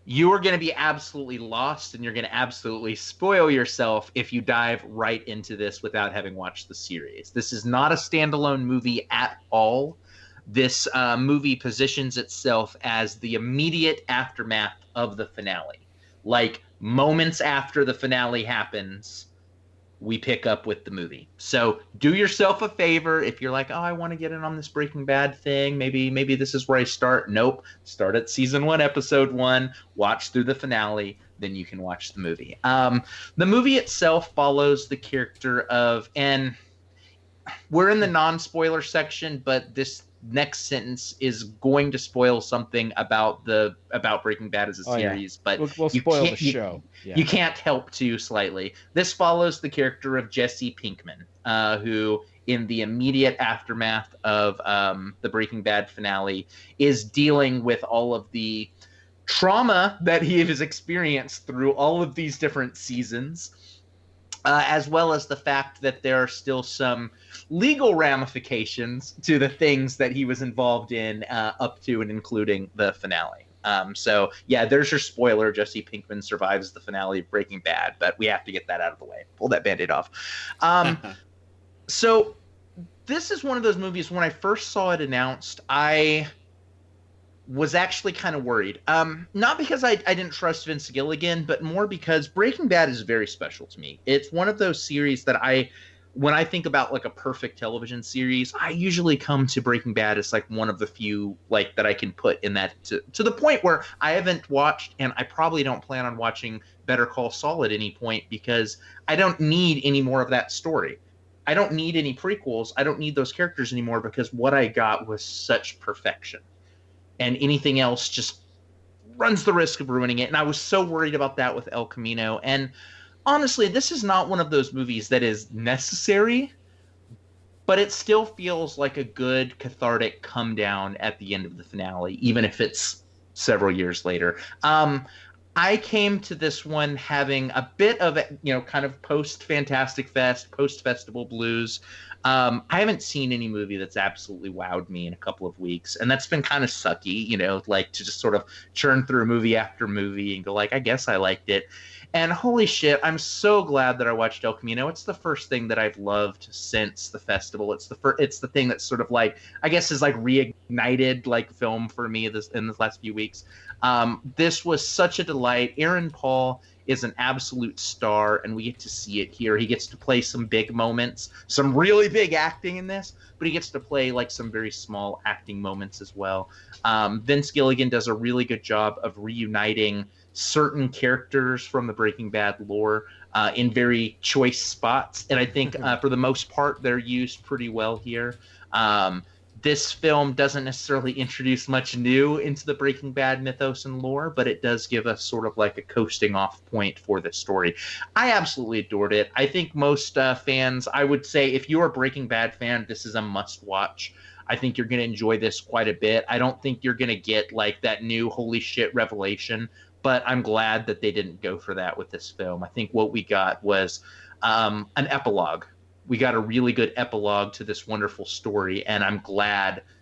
you are going to be absolutely lost, and you're going to absolutely spoil yourself if you dive right into this without having watched the series. This is not a standalone movie at all. This movie positions itself as the immediate aftermath of the finale. Like moments after the finale happens, we pick up with the movie. So do yourself a favor if you're like, oh, I want to get in on this Breaking Bad thing. Maybe this is where I start. Nope. Start at season 1, episode 1. Watch through the finale. Then you can watch the movie. The movie itself follows the character of, and we're in the non-spoiler section, but this next sentence is going to spoil something about Breaking Bad as a series. Yeah. But we'll spoil the show. You can't help to slightly. This follows the character of Jesse Pinkman, who, in the immediate aftermath of the Breaking Bad finale, is dealing with all of the trauma that he has experienced through all of these different seasons. As well as the fact that there are still some legal ramifications to the things that he was involved in up to and including the finale. So, yeah, there's your spoiler. Jesse Pinkman survives the finale of Breaking Bad, but we have to get that out of the way. Pull that Band-Aid off. So this is one of those movies, when I first saw it announced, I was actually kind of worried. Not because I didn't trust Vince Gilligan, but more because Breaking Bad is very special to me. It's one of those series that when I think about like a perfect television series, I usually come to Breaking Bad as like one of the few like that I can put in that to the point where I haven't watched, and I probably don't plan on watching Better Call Saul at any point, because I don't need any more of that story. I don't need any prequels. I don't need those characters anymore, because what I got was such perfection. And anything else just runs the risk of ruining it. And I was so worried about that with El Camino. And honestly, this is not one of those movies that is necessary, but it still feels like a good cathartic come down at the end of the finale, even if it's several years later. I came to this one having a bit of, kind of post Fantastic Fest, post Festival Blues. I haven't seen any movie that's absolutely wowed me in a couple of weeks, and that's been kind of sucky, like to just sort of churn through movie after movie and go like, I guess I liked it. And holy shit, I'm so glad that I watched El Camino. It's the first thing that I've loved since the festival. It's the thing that's sort of like, I guess, is like reignited like film for me in the last few weeks. This was such a delight. Aaron Paul is an absolute star, and we get to see it here. He gets to play some big moments, some really big acting in this, but he gets to play like some very small acting moments as well. Vince Gilligan does a really good job of reuniting certain characters from the Breaking Bad lore in very choice spots, and I think for the most part they're used pretty well here. This film doesn't necessarily introduce much new into the Breaking Bad mythos and lore, but it does give us sort of like a coasting off point for the story. I absolutely adored it. I think most fans, I would say if you're a Breaking Bad fan, this is a must watch. I think you're going to enjoy this quite a bit. I don't think you're going to get like that new holy shit revelation, but I'm glad that they didn't go for that with this film. I think what we got was an epilogue. We got a really good epilogue to this wonderful story, and I'm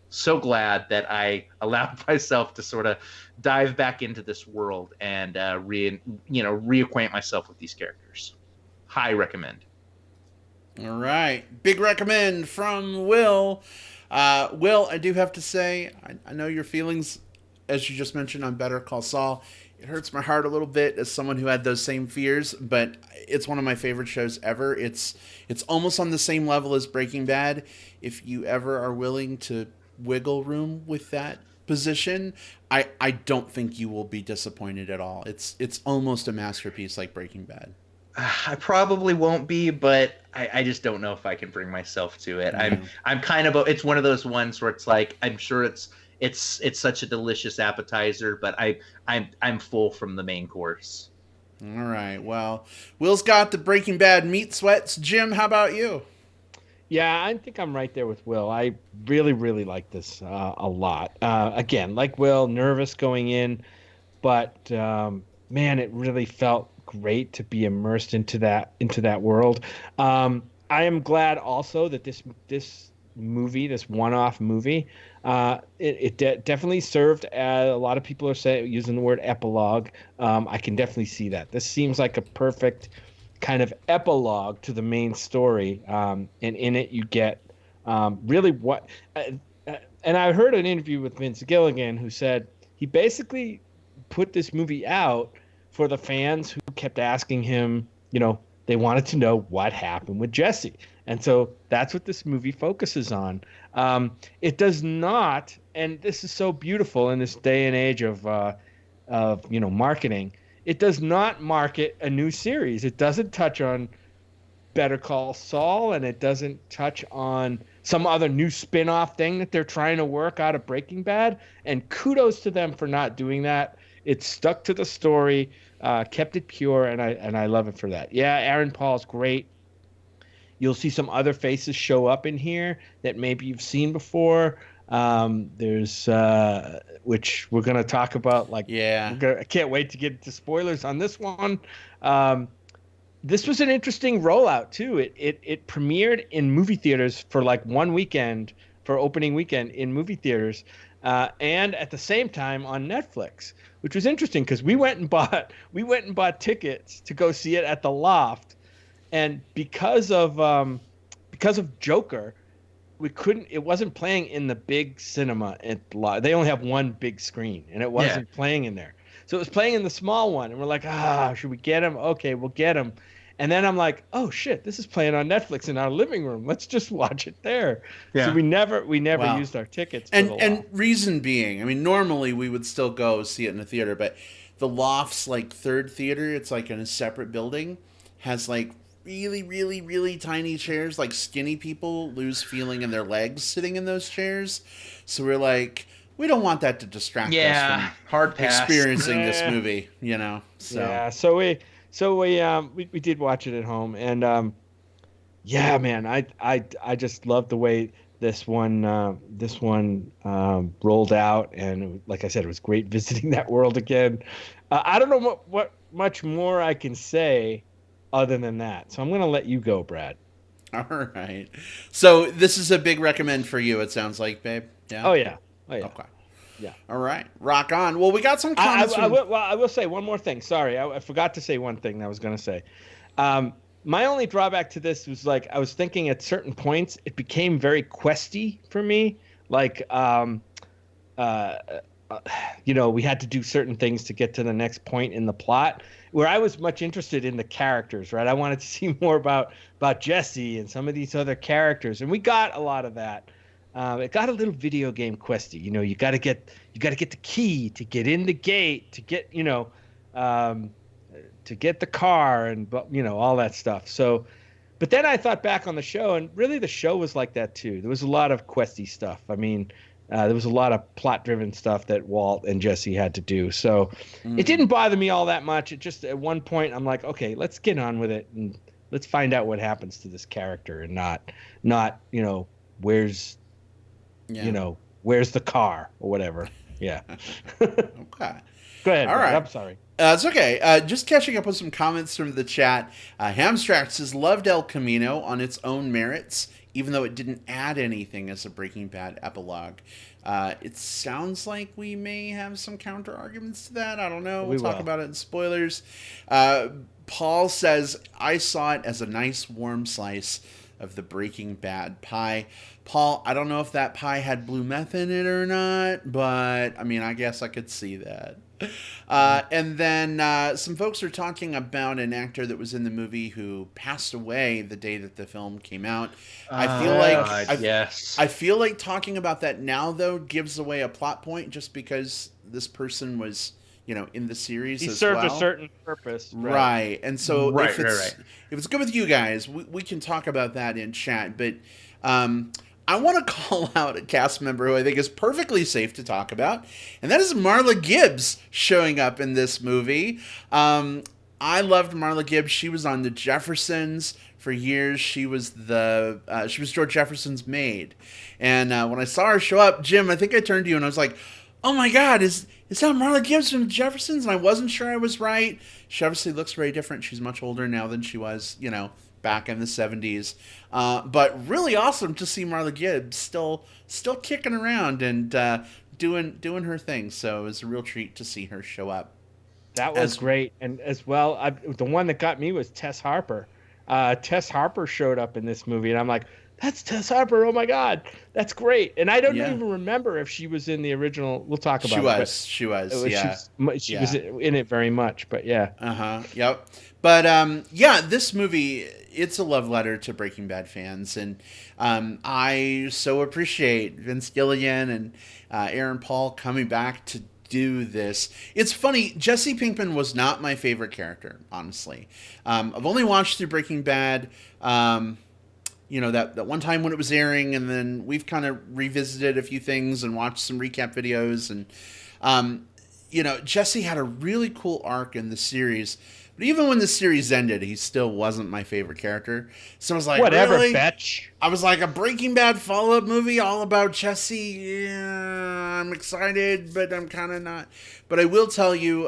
so glad that I allowed myself to sort of dive back into this world and reacquaint myself with these characters. High recommend. All right, big recommend from Will. Will, I do have to say, I know your feelings, as you just mentioned on Better Call Saul. It hurts my heart a little bit as someone who had those same fears, but it's one of my favorite shows ever. It's almost on the same level as Breaking Bad. If you ever are willing to wiggle room with that position, I don't think you will be disappointed at all. It's almost a masterpiece like Breaking Bad. I probably won't be, but I just don't know if I can bring myself to it. Yeah. I'm kind of it's one of those ones where it's like I'm sure it's such a delicious appetizer, but I'm full from the main course. All right. Well, Will's got the Breaking Bad meat sweats. Jim, how about you? Yeah, I think I'm right there with Will. I really, really like this a lot. Again, like Will, nervous going in, but man, it really felt great to be immersed into that world. I am glad also that this movie, this one-off movie, definitely served as a lot of people are saying using the word epilogue. I can definitely see that. This seems like a perfect kind of epilogue to the main story, and in it you get really what. And I heard an interview with Vince Gilligan who said he basically put this movie out for the fans who kept asking him, they wanted to know what happened with Jesse. And so that's what this movie focuses on. It does not, and this is so beautiful in this day and age of marketing. It does not market a new series. It doesn't touch on Better Call Saul, and it doesn't touch on some other new spin-off thing that they're trying to work out of Breaking Bad. And kudos to them for not doing that. It stuck to the story, kept it pure, and I love it for that. Yeah, Aaron Paul's great. You'll see some other faces show up in here that maybe you've seen before. There's which we're gonna talk about. I can't wait to get into spoilers on this one. This was an interesting rollout too. It premiered in movie theaters for like one weekend, for opening weekend in movie theaters, and at the same time on Netflix, which was interesting because we went and bought tickets to go see it at the Loft, and because of Joker, it wasn't playing in the big cinema they only have one big screen, and it wasn't playing in there. So it was playing in the small one, and we're like, should we get him? Okay, we'll get him. And then I'm like, oh shit, this is playing on Netflix in our living room. Let's just watch it there. Yeah. So we never Wow. used our tickets. And reason being, I mean, normally we would still go see it in a theater, but the Loft's like third theater, it's like in a separate building, has like really, really, really tiny chairs, like skinny people lose feeling in their legs sitting in those chairs. So we're like, we don't want that to distract us from hard pass. Experiencing this movie, So yeah, so we did watch it at home, and yeah, man, I just love the way this one rolled out, and like I said, it was great visiting that world again. I don't know what much more I can say other than that, so I'm gonna let you go, Brad. All right. So this is a big recommend for you. It sounds like, babe. Yeah. Oh yeah. Okay. Yeah. All right. Rock on. Well, we got some comments. I will say one more thing. Sorry, I forgot to say one thing that I was going to say. My only drawback to this was like I was thinking at certain points it became very questy for me. Like, we had to do certain things to get to the next point in the plot. Where I was much interested in the characters, right? I wanted to see more about Jesse and some of these other characters, and we got a lot of that. It got a little video game questy. You got to get the key to get in the gate, to get the car, and all that stuff. So, but then I thought back on the show, and really the show was like that too. There was a lot of questy stuff. I mean, there was a lot of plot-driven stuff that Walt and Jesse had to do. So it didn't bother me all that much. It just at one point I'm like, okay, let's get on with it and let's find out what happens to this character, and not where's the car or whatever. Yeah. Okay. Go ahead. All right. I'm sorry. It's okay. Just catching up with some comments from the chat. Hamstrack says, loved El Camino on its own merits, even though it didn't add anything as a Breaking Bad epilogue. It sounds like we may have some counter arguments to that. I don't know. We'll talk about it in spoilers. Paul says, I saw it as a nice warm slice of the Breaking Bad pie. Paul, I don't know if that pie had blue meth in it or not, but I mean, I guess I could see that. And then some folks are talking about an actor that was in the movie who passed away the day that the film came out. I feel like God, yes. I feel like talking about that now though gives away a plot point just because this person was, in the series He as served well. a certain purpose. Right. And so Right, if it's good with you guys, we can talk about that in chat. But I want to call out a cast member who I think is perfectly safe to talk about, and that is Marla Gibbs showing up in this movie. I loved Marla Gibbs. She was on The Jeffersons for years. She was George Jefferson's maid. And when I saw her show up, Jim, I think I turned to you and I was like, "Oh my God, is that Marla Gibbs from The Jeffersons?" And I wasn't sure I was right. She obviously looks very different. She's much older now than she was, back in the 70s. But really awesome to see Marla Gibbs still kicking around and doing her thing. So it was a real treat to see her show up. That was great. And as well, the one that got me was Tess Harper. Tess Harper showed up in this movie, and I'm like, that's Tess Harper. Oh my God, that's great. And I don't even remember if she was in the original. We'll talk about it. She was. Yeah. She was in it very much, but yeah. Yep. But this movie, it's a love letter to Breaking Bad fans, and I so appreciate Vince Gilligan and Aaron Paul coming back to do this. It's funny, Jesse Pinkman was not my favorite character, honestly. I've only watched through Breaking Bad, that one time when it was airing, and then we've kind of revisited a few things and watched some recap videos, and Jesse had a really cool arc in the series. But even when the series ended, he still wasn't my favorite character. So I was like, whatever, really? Betch. I was like, a Breaking Bad follow-up movie all about Jesse? Yeah, I'm excited, but I'm kind of not. But I will tell you,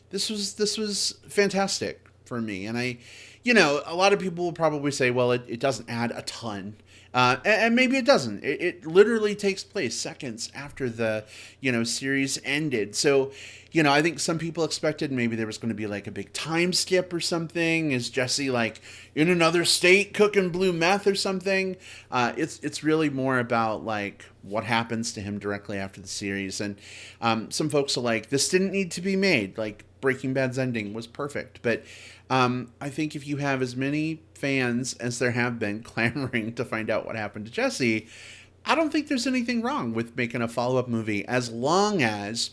this was fantastic for me. And a lot of people will probably say, well, it doesn't add a ton. And maybe it doesn't. It literally takes place seconds after the, series ended. So, I think some people expected maybe there was going to be like a big time skip or something. Is Jesse like in another state cooking blue meth or something? It's really more about like what happens to him directly after the series. And some folks are like, this didn't need to be made. Like Breaking Bad's ending was perfect. But I think if you have as many fans as there have been clamoring to find out what happened to Jesse, I don't think there's anything wrong with making a follow-up movie as long as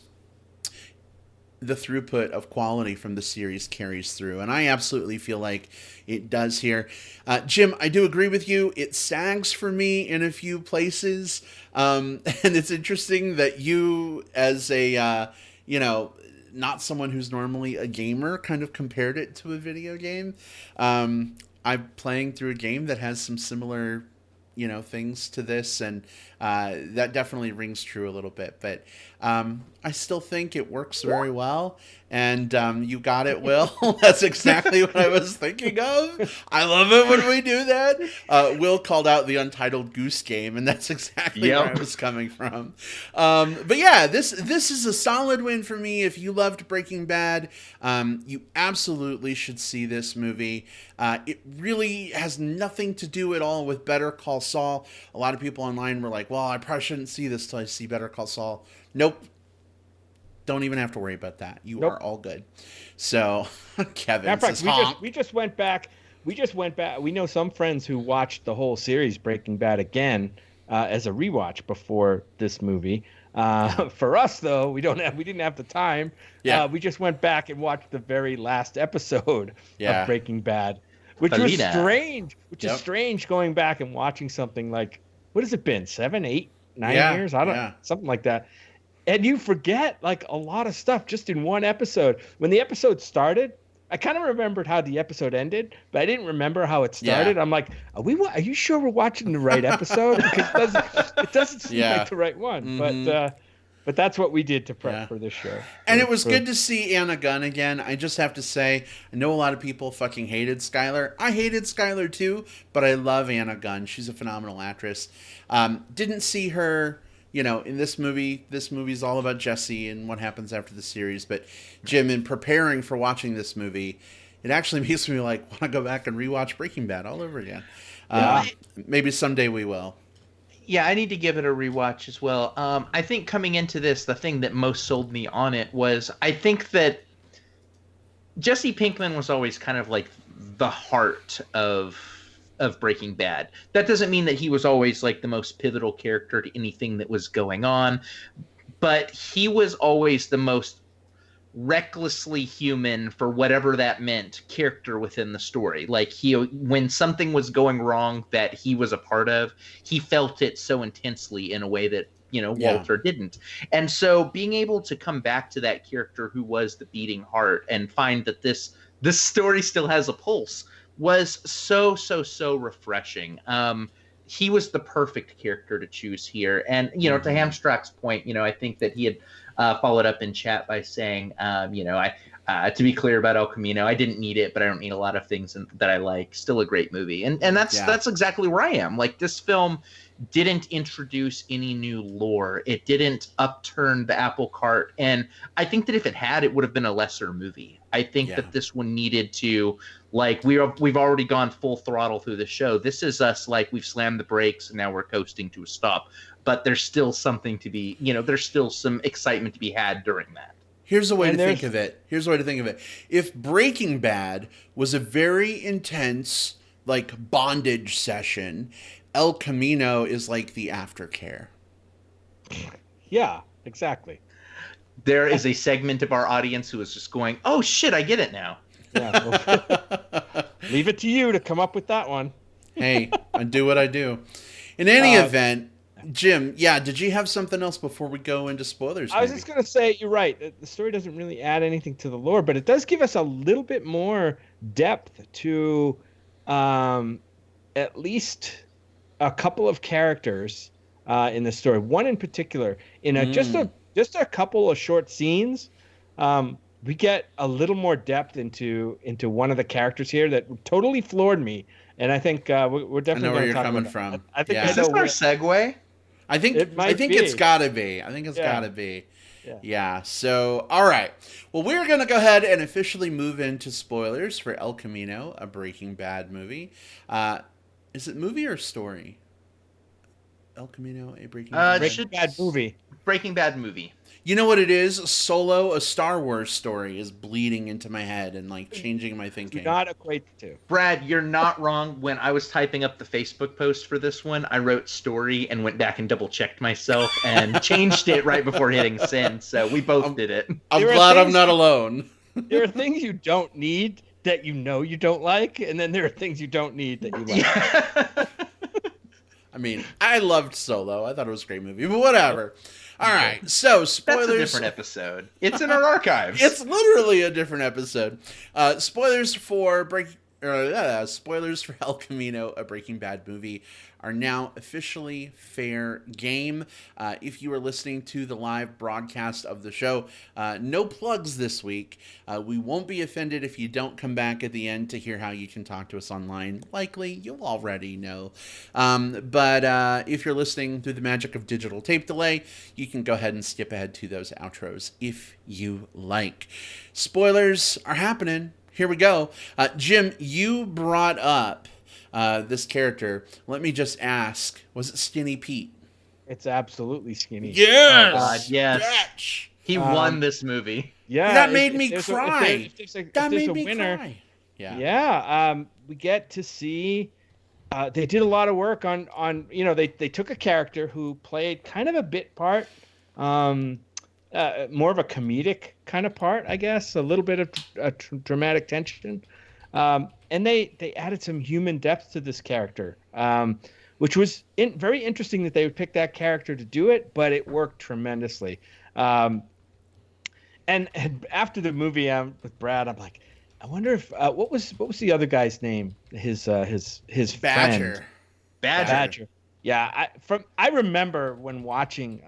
the throughput of quality from the series carries through. And I absolutely feel like it does here. Jim, I do agree with you. It sags for me in a few places. And it's interesting that you, as a, not someone who's normally a gamer, kind of compared it to a video game. I'm playing through a game that has some similar, things to this, and that definitely rings true a little bit. But I still think it works very well. And you got it, Will. That's exactly what I was thinking of. I love it when we do that. Will called out the Untitled Goose Game, and that's exactly where I was coming from. But yeah, this is a solid win for me. If you loved Breaking Bad, you absolutely should see this movie. It really has nothing to do at all with Better Call Saul. A lot of people online were like, well, I probably shouldn't see this till I see Better Call Saul. Nope. Don't even have to worry about that. You are all good. So, Kevin says, we just went back. We know some friends who watched the whole series Breaking Bad again as a rewatch before this movie. For us, though, we didn't have the time. We just went back and watched the very last episode of Breaking Bad, which was strange. Is strange going back and watching something like, what has it been? 7, 8, 9 years? I don't something like that. And you forget like a lot of stuff just in one episode. When the episode started, I kind of remembered how the episode ended, but I didn't remember how it started. I'm like, are you sure we're watching the right episode? Because it doesn't seem like the right one. Mm-hmm. But that's what we did to prep for this show. And it was good to see Anna Gunn again. I just have to say, I know a lot of people fucking hated Skylar. I hated Skylar too, but I love Anna Gunn. She's a phenomenal actress. Didn't see her, in this movie. This movie's all about Jesse and what happens after the series. But Jim, in preparing for watching this movie, it actually makes me want to go back and rewatch Breaking Bad all over again. Maybe someday we will. Yeah, I need to give it a rewatch as well. I think coming into this, the thing that most sold me on it was I think that Jesse Pinkman was always kind of like the heart of Breaking Bad. That doesn't mean that he was always like the most pivotal character to anything that was going on, but he was always the most recklessly human, for whatever that meant, character within the story. Like, he, when something was going wrong that he was a part of, he felt it so intensely in a way that, you know, Yeah. Walter didn't. And so being able to come back to that character who was the beating heart and find that this story still has a pulse was so refreshing. He was the perfect character to choose here. And, you know, to Hamstrack's point, you know, I think that he had followed up in chat by saying, you know, to be clear about El Camino, I didn't need it, but I don't need a lot of things that I like. Still a great movie. And that's exactly where I am. Like, this film didn't introduce any new lore. It didn't upturn the apple cart. And I think that if it had, it would have been a lesser movie. I think that this one needed to, like, we've already gone full throttle through the show. This is us, like, we've slammed the brakes and now we're coasting to a stop. But there's still something to be, you know, there's still some excitement to be had during that. Here's a way to think of it. If Breaking Bad was a very intense, like, bondage session, El Camino is like the aftercare. Yeah, exactly. There is a segment of our audience who is just going, "Oh shit, I get it now." Yeah, well, leave it to you to come up with that one. Hey, I do what I do. In any event, Jim, did you have something else before we go into spoilers? I was just going to say, you're right. The story doesn't really add anything to the lore, but it does give us a little bit more depth to at least a couple of characters in the story. One in particular, in just a couple of short scenes, we get a little more depth into one of the characters here that totally floored me. And I think we're definitely going to talk about from. I think is this our segue? I think it's gotta be. I think it's gotta be. Yeah. So, all right. Well, we're going to go ahead and officially move into spoilers for El Camino, a Breaking Bad movie. Is it movie or story? El Camino, a Breaking Bad movie. Breaking Bad movie. You know what it is? Solo, a Star Wars story, is bleeding into my head and, like, changing my thinking. Do not equate the two. Brad, you're not wrong. When I was typing up the Facebook post for this one, I wrote story and went back and double checked myself and changed it right before hitting send. So we both did it. I'm glad I'm not alone. There are things you don't need that you know you don't like, and then there are things you don't need that you like. Yeah. I mean, I loved Solo. I thought it was a great movie, but whatever. All right, so spoilers. That's a different episode. It's in our archives. It's literally a different episode. Spoilers for spoilers for El Camino, a Breaking Bad movie, are now officially fair game. If you are listening to the live broadcast of the show, no plugs this week. We won't be offended if you don't come back at the end to hear how you can talk to us online. Likely, you'll already know. But if you're listening through the magic of digital tape delay, you can go ahead and skip ahead to those outros if you like. Spoilers are happening. Here we go. Jim, you brought up this character. Let me just ask, was it Skinny Pete? It's absolutely Skinny. Yes! Oh, God, yes. Bitch. He won this movie. Yeah. That made me cry. That made me cry. Yeah. Yeah. We get to see they did a lot of work on they took a character who played kind of a bit part, more of a comedic kind of part, I guess, a little bit of dramatic tension. And they added some human depth to this character, which was very interesting that they would pick that character to do it, but it worked tremendously. And after the movie with Brad, I'm like, I wonder if what was the other guy's name? His Badger. friend. Badger. Yeah, I remember when watching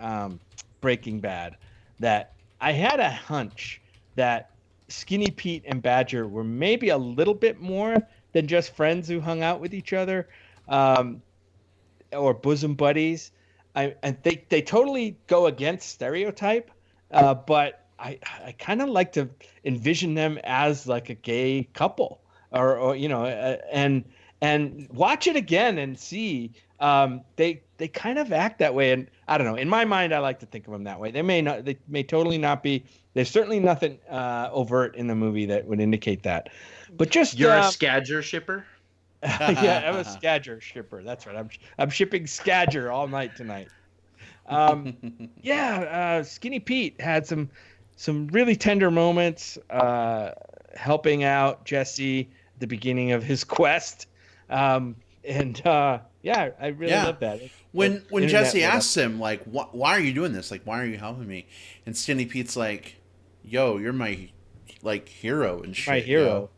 Breaking Bad that I had a hunch that Skinny Pete and Badger were maybe a little bit more than just friends who hung out with each other, or bosom buddies. And they totally go against stereotype, but I kind of like to envision them as like a gay couple, or and watch it again and see they they kind of act that way, and I don't know. In my mind, I like to think of them that way. They may not. They may totally not be. There's certainly nothing overt in the movie that would indicate that. But just You're a Skadger shipper? yeah, I'm a Skadger shipper. That's right. I'm shipping Skadger all night tonight. Skinny Pete had some really tender moments, helping out Jesse at the beginning of his quest, I really love that. When Jesse asks him like, why are you doing this? Like, why are you helping me? And Skinny Pete's like, yo, you're my like hero and shit. My hero.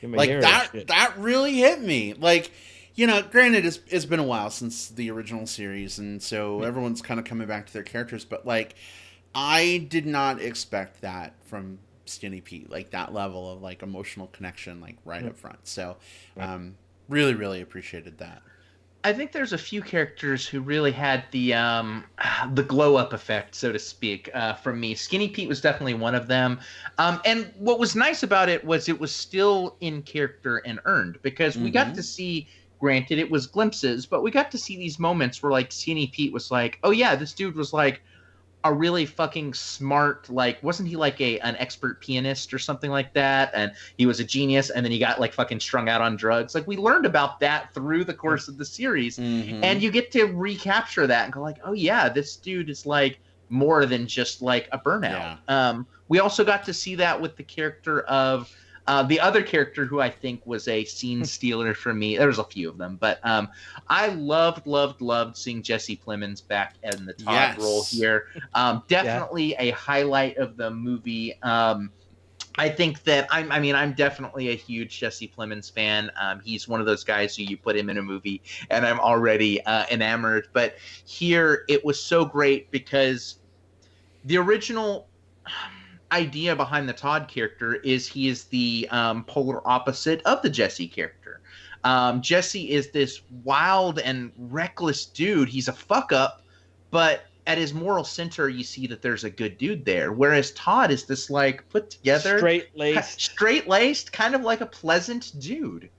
Like hero that really hit me. Like, granted, it's been a while since the original series, and so everyone's kind of coming back to their characters. But like, I did not expect that from Skinny Pete, like that level of like emotional connection, like right up front. So, really, really appreciated that. I think there's a few characters who really had the glow up effect, so to speak, from me. Skinny Pete was definitely one of them. And what was nice about it was still in character and earned, because we got to see, granted it was glimpses, but we got to see these moments where like Skinny Pete was like, oh yeah, this dude was like a really fucking smart, like, wasn't he like an expert pianist or something like that? And he was a genius, and then he got like fucking strung out on drugs. Like, we learned about that through the course of the series, and you get to recapture that and go like, oh yeah, this dude is like more than just like a burnout. We also got to see that with the character of the other character who I think was a scene stealer for me. There was a few of them, but I loved seeing Jesse Plemons back in the Todd role here. Definitely a highlight of the movie. I think that I'm definitely a huge Jesse Plemons fan. He's one of those guys who you put him in a movie and I'm already enamored. But here it was so great because the original idea behind the Todd character is he is the polar opposite of the Jesse character. Jesse is this wild and reckless dude. He's a fuck up, but at his moral center, you see that there's a good dude there. Whereas Todd is this like put together, straight-laced, kind of like a pleasant dude.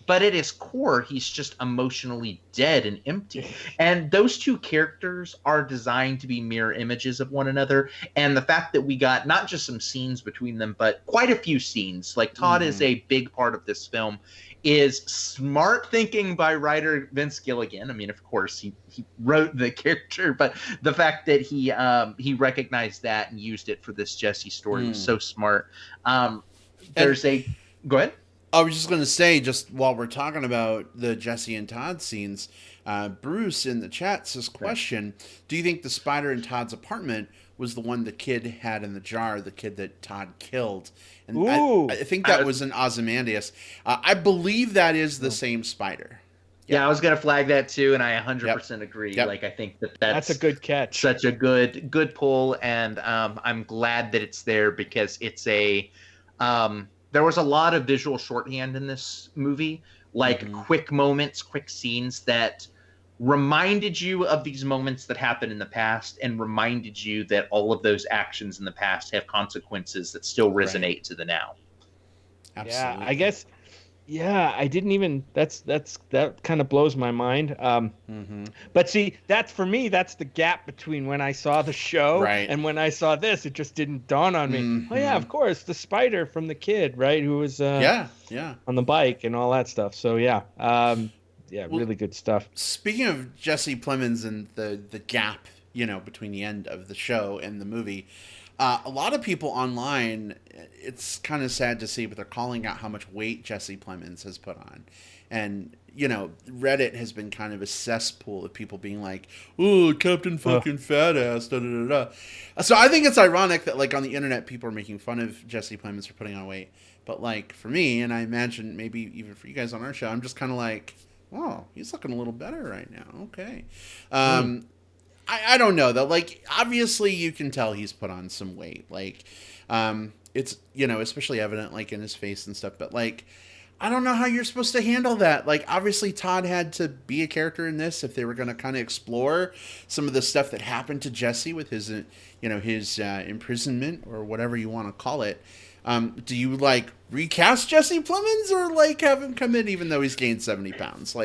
But at his core, he's just emotionally dead and empty. And those two characters are designed to be mirror images of one another. And the fact that we got not just some scenes between them, but quite a few scenes. Like, Todd is a big part of this film, is smart thinking by writer Vince Gilligan. I mean, of course, he wrote the character, but the fact that he recognized that and used it for this Jesse story was so smart. Go ahead. I was just going to say, just while we're talking about the Jesse and Todd scenes, Bruce in the chat says, question, do you think the spider in Todd's apartment was the one the kid had in the jar, the kid that Todd killed? And I think that was an Ozymandias. I believe that is the same spider. Yeah, I was going to flag that too, and I 100% agree. Yep. Like, I think that's a good catch. Such a good pull, and I'm glad that it's there because it's a... there was a lot of visual shorthand in this movie, like quick moments, quick scenes that reminded you of these moments that happened in the past and reminded you that all of those actions in the past have consequences that still resonate to the now. Absolutely. Yeah, I guess. Yeah, I didn't even. That kind of blows my mind. But see, that's for me. That's the gap between when I saw the show and when I saw this. It just didn't dawn on me. Oh yeah, of course, the spider from the kid, right? Who was on the bike and all that stuff. So really good stuff. Speaking of Jesse Plemons and the gap, between the end of the show and the movie. A lot of people online, it's kind of sad to see, but they're calling out how much weight Jesse Plemons has put on. And, Reddit has been kind of a cesspool of people being like, oh, Captain fucking fat ass, da da da da. So I think it's ironic that, like, on the internet, people are making fun of Jesse Plemons for putting on weight. But, like, for me, and I imagine maybe even for you guys on our show, I'm just kind of like, oh, he's looking a little better right now. Okay. I don't know though. Like, obviously you can tell he's put on some weight. Like, it's, especially evident like in his face and stuff, but like, I don't know how you're supposed to handle that. Like, obviously Todd had to be a character in this if they were going to kind of explore some of the stuff that happened to Jesse with his, his imprisonment or whatever you want to call it. Do you recast Jesse Plemons or have him come in even though he's gained 70 pounds?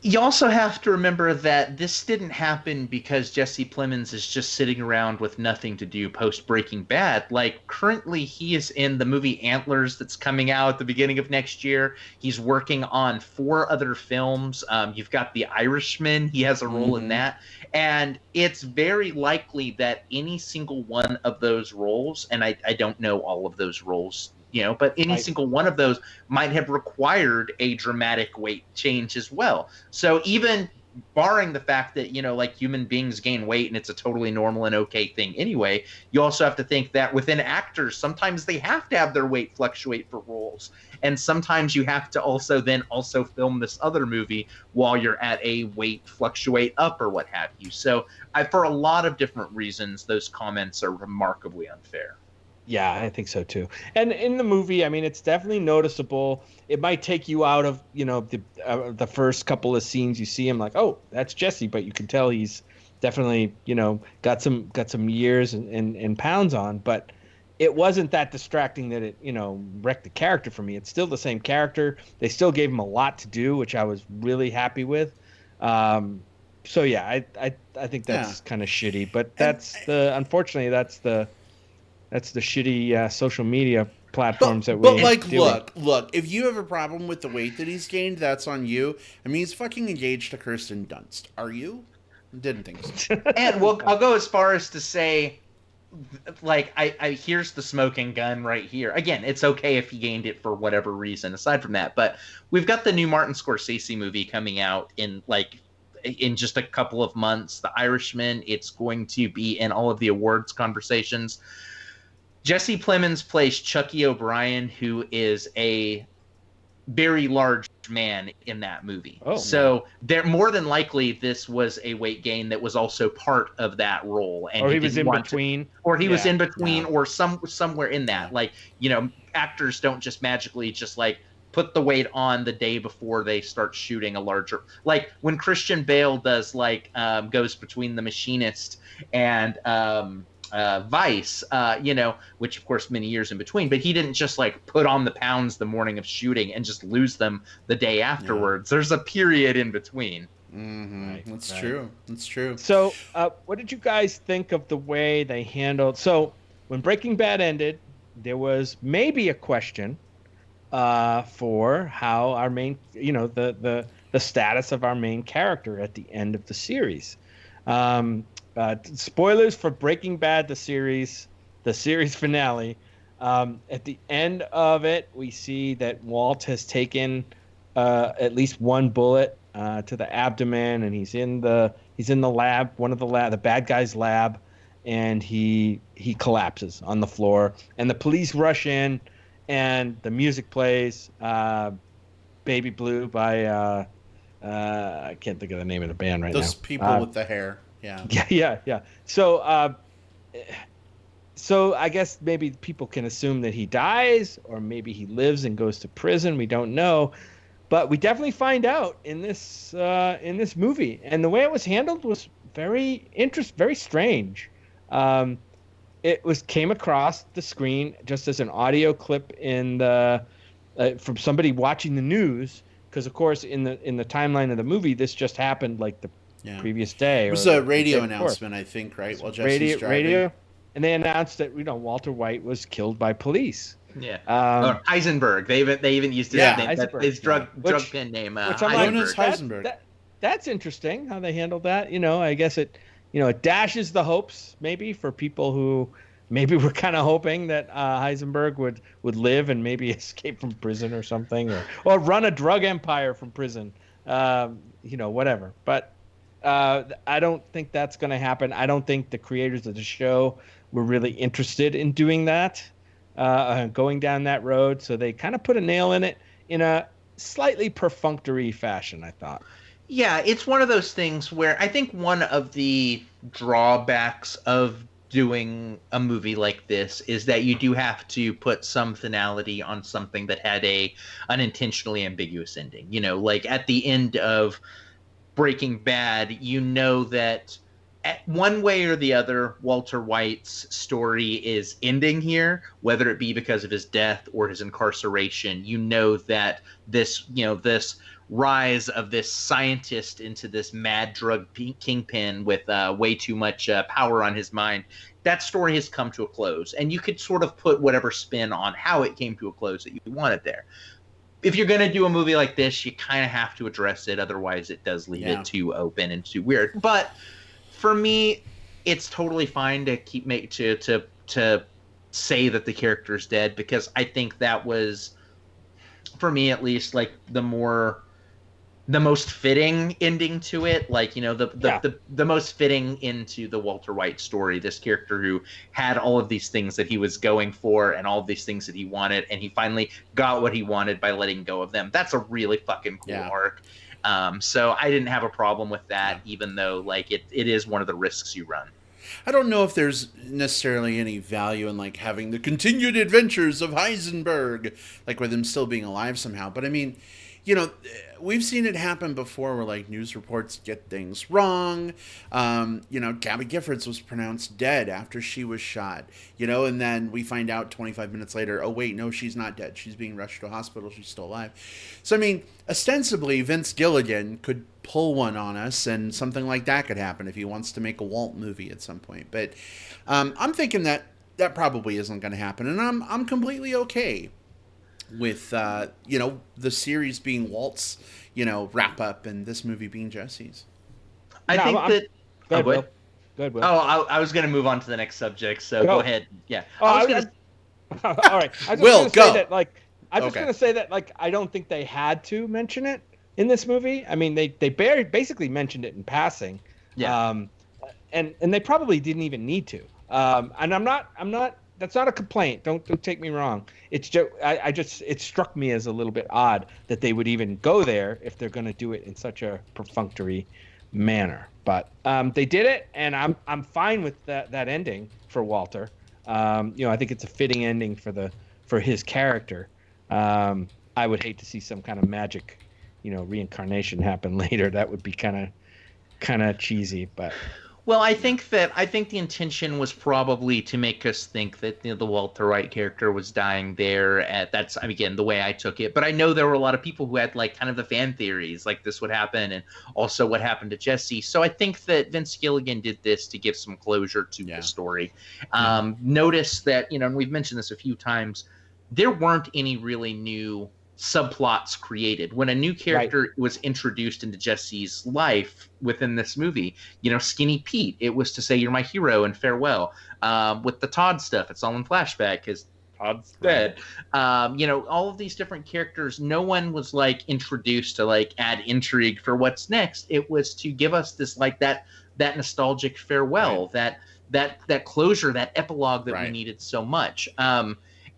You also have to remember that this didn't happen because Jesse Plemons is just sitting around with nothing to do post Breaking Bad. Like, currently, he is in the movie Antlers that's coming out at the beginning of next year. He's working on 4 other films. You've got The Irishman, he has a role in Mm-hmm. that. And it's very likely that any single one of those roles, and I don't know all of those roles, but any Right. single one of those might have required a dramatic weight change as well. So even barring the fact that, like human beings gain weight and it's a totally normal and okay thing anyway, you also have to think that within actors, sometimes they have to have their weight fluctuate for roles. And sometimes you have to also film this other movie while you're at a weight fluctuate up or what have you. So for a lot of different reasons, those comments are remarkably unfair. Yeah, I think so too. And in the movie, I mean, it's definitely noticeable. It might take you out of, the first couple of scenes you see him like, oh, that's Jesse, but you can tell he's definitely, got some years and pounds on, but it wasn't that distracting that it, wrecked the character for me. It's still the same character. They still gave him a lot to do, which I was really happy with. So yeah, I think Yeah. that's kind of shitty, but And unfortunately, that's the shitty social media but platforms that but we And like deal with. look, if you have a problem with the weight that he's gained, that's on you. I mean, he's fucking engaged to Kirsten Dunst. Are you? Didn't think so. and well, I'll go as far as to say, like, I here's the smoking gun right here. Again, it's okay if he gained it for whatever reason aside from that, but we've got the new Martin Scorsese movie coming out in just a couple of months, The Irishman. It's going to be in all of the awards conversations. Jesse Plemons plays Chucky O'Brien, who is a very large man in that movie. Oh, Yeah. So there, more than likely, this was a weight gain that was also part of that role, and or he he was didn't in want to, between. or he was Yeah. in between, Yeah. or somewhere in Yeah. that. Like, actors don't just magically just like put the weight on the day before they start shooting a larger, like when Christian Bale does like goes between The Machinist and Vice, which of course many years in between, but he didn't just like put on the pounds the morning of shooting and just lose them the day Yeah. afterwards. There's a period in between. Mm-hmm. Right. That's Right. true. That's true. So, what did you guys think of the way they handled? So, when Breaking Bad ended, there was maybe a question for how our main, the status of our main character at the end of the series. Spoilers for Breaking Bad, the series finale. At the end of it, we see that Walt has taken at least one bullet to the abdomen, and he's in the lab, the bad guy's lab, and he collapses on the floor, and the police rush in, and the music plays, "Baby Blue" by I can't think of the name of the band right Those now. people with the hair. Yeah. Yeah, yeah, yeah. So I guess maybe people can assume that he dies, or maybe he lives and goes to prison. We don't know, but we definitely find out in this movie, and the way it was handled was very strange. Um, it came across the screen just as an audio clip from somebody watching the news, because of course in the timeline of the movie this just happened like the Yeah. previous day It or was a the radio day before. announcement, I think, right? While Jesse's driving. Radio, and they announced that Walter White was killed by police. Yeah. Um, Heisenberg. They even used his Yeah. name, Heisenberg, his drug Which- pen name. which I'm like, Known as Heisenberg. Heisenberg. that's interesting how they handled that. I guess it dashes the hopes maybe for people who maybe were kind of hoping that Heisenberg would live and maybe escape from prison or something, or run a drug empire from prison. Whatever. But I don't think that's going to happen. I don't think the creators of the show were really interested in doing that, going down that road. So they kind of put a nail in it in a slightly perfunctory fashion, I thought. Yeah, it's one of those things where I think one of the drawbacks of doing a movie like this is that you do have to put some finality on something that had a unintentionally ambiguous ending. Like at the end of Breaking Bad, that one way or the other, Walter White's story is ending here, whether it be because of his death or his incarceration. You know that this rise of this scientist into this mad drug kingpin with way too much power on his mind, that story has come to a close. And you could sort of put whatever spin on how it came to a close that you wanted there. If you're going to do a movie like this, you kind of have to address it. Otherwise, it does leave it too open and too weird. But for me, it's totally fine to to say that the character's dead, because I think that was, for me at least, like the most fitting ending to it. Like, the most fitting into the Walter White story. This character who had all of these things that he was going for and all of these things that he wanted, and he finally got what he wanted by letting go of them. That's a really fucking cool arc. So I didn't have a problem with that, even though like it is one of the risks you run. I don't know if there's necessarily any value in like having the continued adventures of Heisenberg, like with him still being alive somehow. But I mean, we've seen it happen before where like news reports get things wrong. Gabby Giffords was pronounced dead after she was shot, and then we find out 25 minutes later, oh wait, no, she's not dead. She's being rushed to a hospital. She's still alive. So, I mean, ostensibly Vince Gilligan could pull one on us and something like that could happen if he wants to make a Walt movie at some point. But I'm thinking that probably isn't going to happen. And I'm completely okay with the series being Walt's wrap up and this movie being Jesse's. I think that Go ahead, Will. Oh, I was going to move on to the next subject, so go ahead. Yeah. I was going to all right. I was Will, just going to say go. that I'm just going to say that I don't think they had to mention it in this movie. I mean, they basically mentioned it in passing. Yeah. And they probably didn't even need to. And I'm not that's not a complaint. Don't take me wrong. It's just it struck me as a little bit odd that they would even go there if they're going to do it in such a perfunctory manner. But they did it, and I'm fine with that ending for Walter. I think it's a fitting ending for his character. I would hate to see some kind of magic, reincarnation happen later. That would be kind of cheesy, but. Well, I think the intention was probably to make us think that the Walter White character was dying there. That's, again, the way I took it. But I know there were a lot of people who had like kind of the fan theories, like this would happen, and also what happened to Jesse. So I think that Vince Gilligan did this to give some closure to the story. Notice that, and we've mentioned this a few times, there weren't any really new subplots created. When a new character was introduced into Jesse's life within this movie, Skinny Pete, it was to say you're my hero and farewell. With the Todd stuff, it's all in flashback because Todd's dead. All of these different characters, no one was like introduced to like add intrigue for what's next. It was to give us this like that nostalgic farewell, that closure, that epilogue that we needed so much.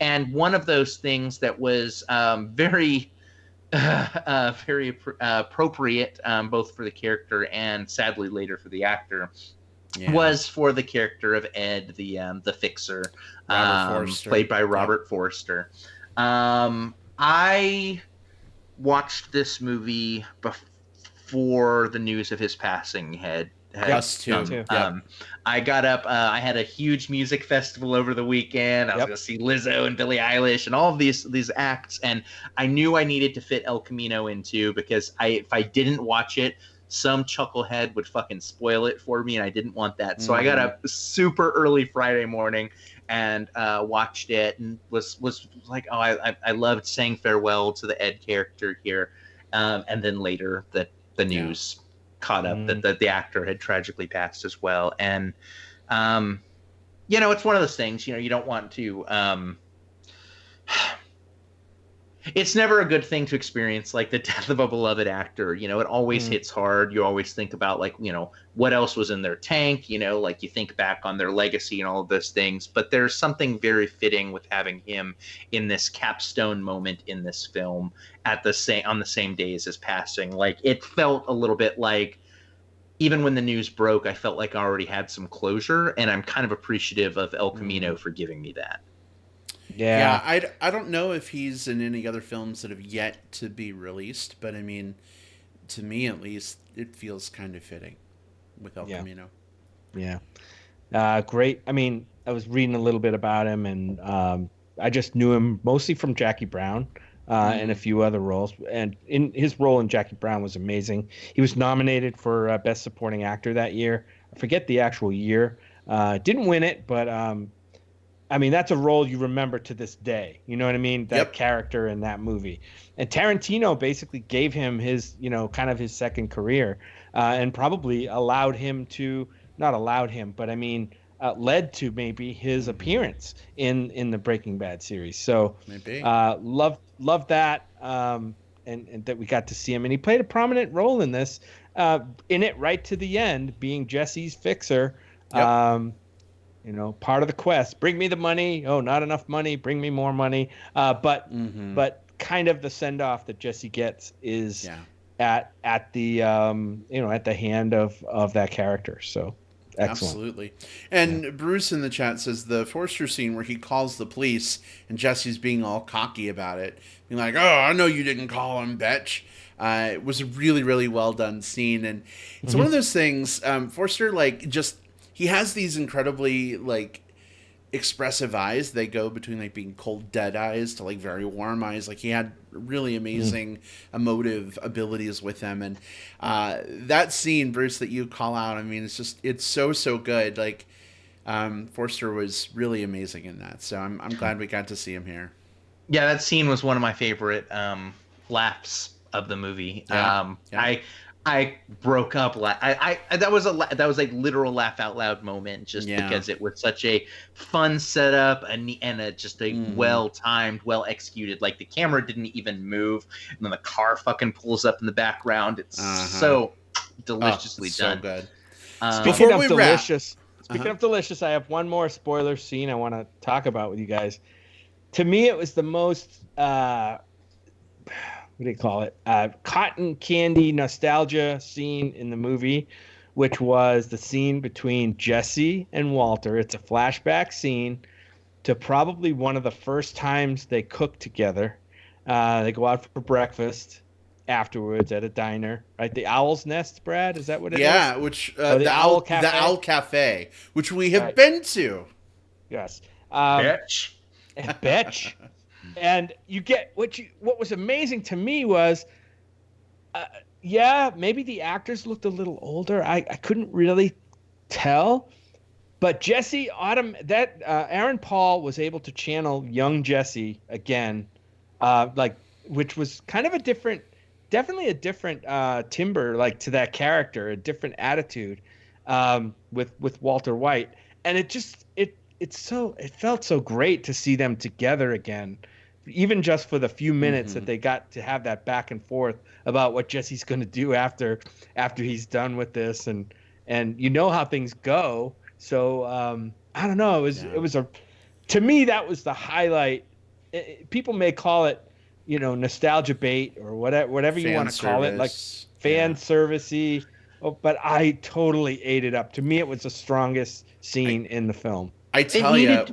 And one of those things that was very appropriate, both for the character and sadly later for the actor, was for the character of Ed, the fixer, played by Robert Forster. I watched this movie before the news of his passing had Us too. I got up. I had a huge music festival over the weekend. I was going to see Lizzo and Billie Eilish and all of these acts, and I knew I needed to fit El Camino into, because if I didn't watch it, some chucklehead would fucking spoil it for me, and I didn't want that. So I got up super early Friday morning and watched it, and was like, oh, I loved saying farewell to the Ed character here, and then later the news caught up that the actor had tragically passed as well. And it's one of those things, you don't want to it's never a good thing to experience like the death of a beloved actor. It always hits hard. You always think about like, what else was in their tank, like you think back on their legacy and all of those things. But there's something very fitting with having him in this capstone moment in this film on the same day as his passing. Like, it felt a little bit like, even when the news broke, I felt like I already had some closure, and I'm kind of appreciative of El Camino for giving me that. Yeah, I don't know if he's in any other films that have yet to be released, but I mean, to me at least, it feels kind of fitting with El Camino. Yeah. Great. I mean, I was reading a little bit about him, and I just knew him mostly from Jackie Brown and a few other roles. And in his role in Jackie Brown was amazing. He was nominated for Best Supporting Actor that year. I forget the actual year. Didn't win it, but I mean, that's a role you remember to this day. You know what I mean? That Yep. character in that movie. And Tarantino basically gave him his, kind of his second career, and probably allowed him to, not allowed him, but I mean, led to maybe his appearance in the Breaking Bad series. So, Maybe. love that, and that we got to see him, and he played a prominent role in this, in it right to the end, being Jesse's fixer. Yep. Part of the quest. Bring me the money. Oh, not enough money. Bring me more money. But kind of the send off that Jesse gets is at the at the hand of that character. So excellent. Absolutely. And Bruce in the chat says the Forster scene where he calls the police and Jesse's being all cocky about it, being like, "Oh, I know you didn't call him, bitch." It was a really, really well done scene, and it's one of those things. Forster, like, just he has these incredibly like expressive eyes. They go between like being cold, dead eyes to like very warm eyes. Like he had really amazing emotive abilities with him, and that scene, Bruce, that you call out. I mean, it's so good. Like Forster was really amazing in that. So I'm glad we got to see him here. Yeah, that scene was one of my favorite laughs of the movie. Yeah. I broke up. That was like literal laugh out loud moment, just because it was such a fun setup and just a well timed, well executed. Like the camera didn't even move, and then the car fucking pulls up in the background. It's so deliciously done. So good. Speaking of delicious, I have one more spoiler scene I want to talk about with you guys. To me, it was the most what do you call it? Cotton candy nostalgia scene in the movie, which was the scene between Jesse and Walter. It's a flashback scene to probably one of the first times they cooked together. They go out for breakfast afterwards at a diner, right? The Owl's Nest, Brad, is that what it is? Yeah, which the Owl Cafe? The Owl Cafe, which we have been to. Yes. Bitch. Bitch. And you get what was amazing to me was, maybe the actors looked a little older. I couldn't really tell, but Jesse Aaron Paul was able to channel young Jesse again, which was kind of definitely a different timbre, like to that character, a different attitude, with Walter White, and it felt so great to see them together again. Even just for the few minutes that they got to have that back and forth about what Jesse's going to do after he's done with this, and you know how things go. So I don't know. To me, that was the highlight. People may call it, nostalgia bait or whatever you want to call it, like fan servicey. Oh, but I totally ate it up. To me, it was the strongest scene in the film. I tell you.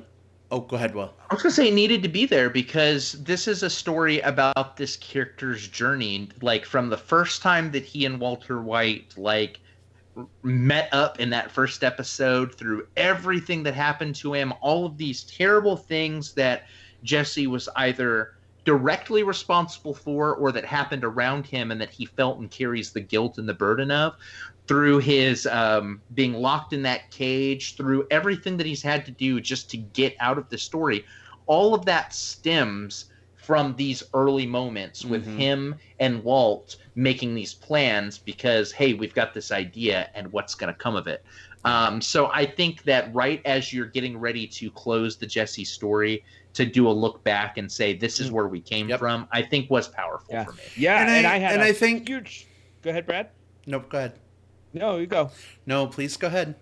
Oh, go ahead, Will. I was going to say it needed to be there because this is a story about this character's journey, like from the first time that he and Walter White met up in that first episode, through everything that happened to him, all of these terrible things that Jesse was either directly responsible for or that happened around him and that he felt and carries the guilt and the burden of, through his being locked in that cage, through everything that he's had to do just to get out of the story. All of that stems from these early moments with him and Walt making these plans because, hey, we've got this idea and what's going to come of it. So I think that right as you're getting ready to close the Jesse story, to do a look back and say, this is where we came from, I think was powerful for me. Yeah, I think huge... Go ahead, Brad. Nope, go ahead. No, you go. No, please go ahead.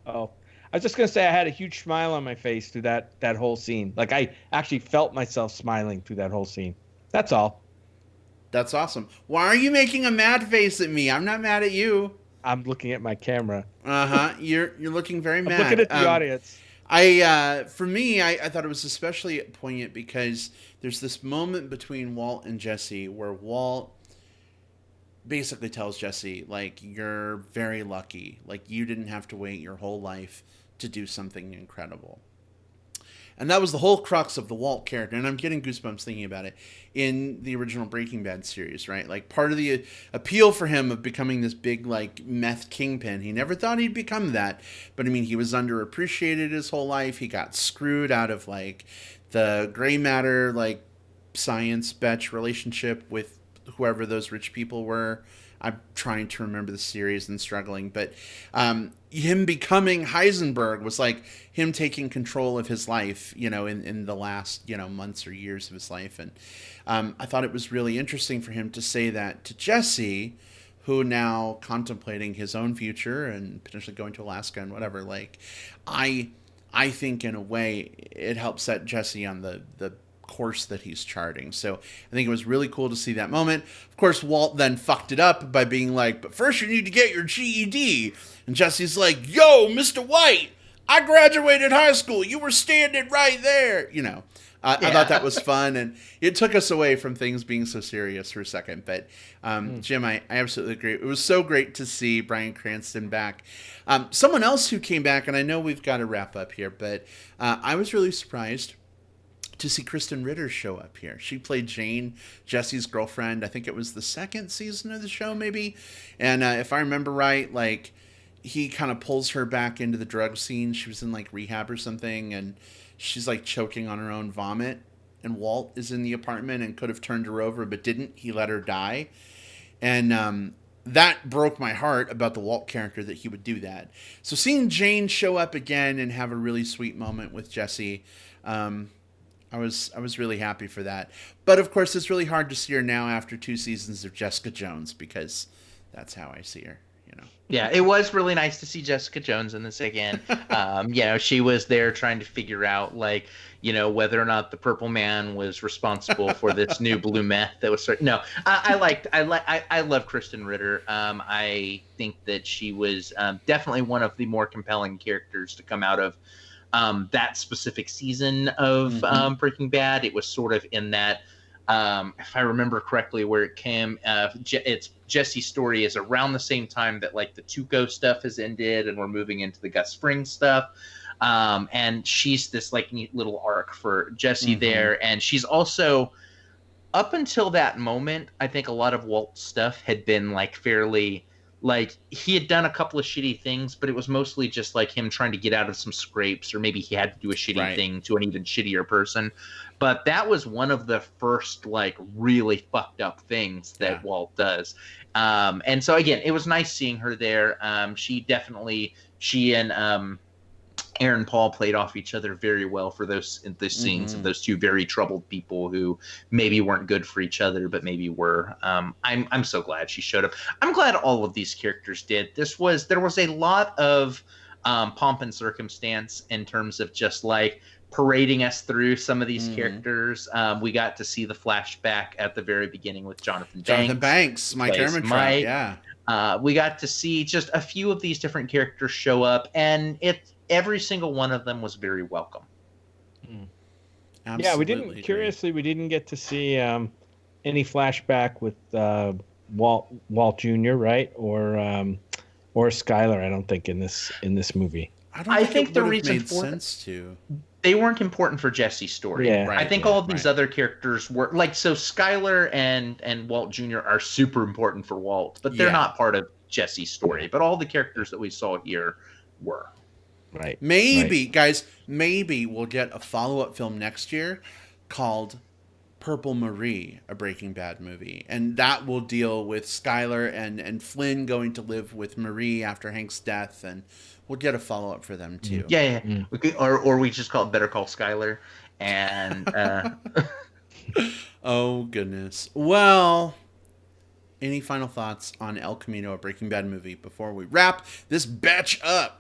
Oh, I was just going to say I had a huge smile on my face through that whole scene. Like I actually felt myself smiling through that whole scene. That's all. That's awesome. Why are you making a mad face at me? I'm not mad at you. I'm looking at my camera. You're looking very mad. I'm looking at the audience. For me, I thought it was especially poignant because there's this moment between Walt and Jesse where Walt basically tells Jesse, like, you're very lucky. Like, you didn't have to wait your whole life to do something incredible. And that was the whole crux of the Walt character. And I'm getting goosebumps thinking about it in the original Breaking Bad series, right? Like, part of the appeal for him of becoming this big, like, meth kingpin, he never thought he'd become that. But, I mean, he was underappreciated his whole life. He got screwed out of, like, the gray matter, like, science betch relationship with whoever those rich people were. I'm trying to remember the series and struggling, but him becoming Heisenberg was like him taking control of his life, in the last, months or years of his life. And I thought it was really interesting for him to say that to Jesse, who now contemplating his own future and potentially going to Alaska and whatever. Like, I think in a way it helps set Jesse on the course that he's charting. So I think it was really cool to see that moment. Of course, Walt then fucked it up by being like, but first you need to get your GED. And Jesse's like, yo, Mr. White, I graduated high school. You were standing right there. I thought that was fun. And it took us away from things being so serious for a second. But Jim, I absolutely agree. It was so great to see Bryan Cranston back. Someone else who came back, and I know we've got to wrap up here, but I was really surprised to see Kristen Ritter show up here. She played Jane, Jesse's girlfriend. I think it was the second season of the show, maybe. And if I remember right, like, he kind of pulls her back into the drug scene. She was in, like, rehab or something, and she's, like, choking on her own vomit. And Walt is in the apartment and could have turned her over, but didn't. He let her die. And that broke my heart about the Walt character, that he would do that. So seeing Jane show up again and have a really sweet moment with Jesse, I was really happy for that. But of course, it's really hard to see her now after 2 seasons of Jessica Jones, because that's how I see her. Yeah, it was really nice to see Jessica Jones in this again. She was there trying to figure out, like, whether or not the Purple Man was responsible for this new blue meth that was. No, I love Kristen Ritter. I think that she was definitely one of the more compelling characters to come out of that specific season of Breaking Bad. It was sort of in that, if I remember correctly, where it came, it's Jesse's story is around the same time that, like, the Tuco stuff has ended and we're moving into the Gus Fring stuff. And she's this, like, neat little arc for Jesse there. And she's also, up until that moment, I think a lot of Walt's stuff had been, like, fairly, like, he had done a couple of shitty things, but it was mostly just, like, him trying to get out of some scrapes, or maybe he had to do a shitty thing to an even shittier person. But that was one of the first, like, really fucked up things that Walt does. And so, again, it was nice seeing her there. She and Aaron Paul played off each other very well for those scenes of those two very troubled people who maybe weren't good for each other, but maybe were. I'm so glad she showed up. I'm glad all of these characters did. There was a lot of pomp and circumstance in terms of just, like, parading us through some of these characters. We got to see the flashback at the very beginning with Jonathan Banks, Mike Ehrmantraut, yeah. We got to see just a few of these different characters show up, and every single one of them was very welcome. Absolutely, yeah, we didn't get to see any flashback with Walt Jr., right? Or Skylar, I don't think, in this movie. I think the reason for sense to. They weren't important for Jesse's story. Yeah, I think all of these other characters were, like, so Skylar and Walt Jr. are super important for Walt, but they're not part of Jesse's story. But all the characters that we saw here were. Right. Guys, maybe we'll get a follow-up film next year called Purple Marie, a Breaking Bad movie. And that will deal with Skylar and Flynn going to live with Marie after Hank's death, and we'll get a follow-up for them too. Yeah. We could, or we just call it Better Call Skylar. And oh goodness. Well, any final thoughts on El Camino, a Breaking Bad movie, before we wrap this batch up?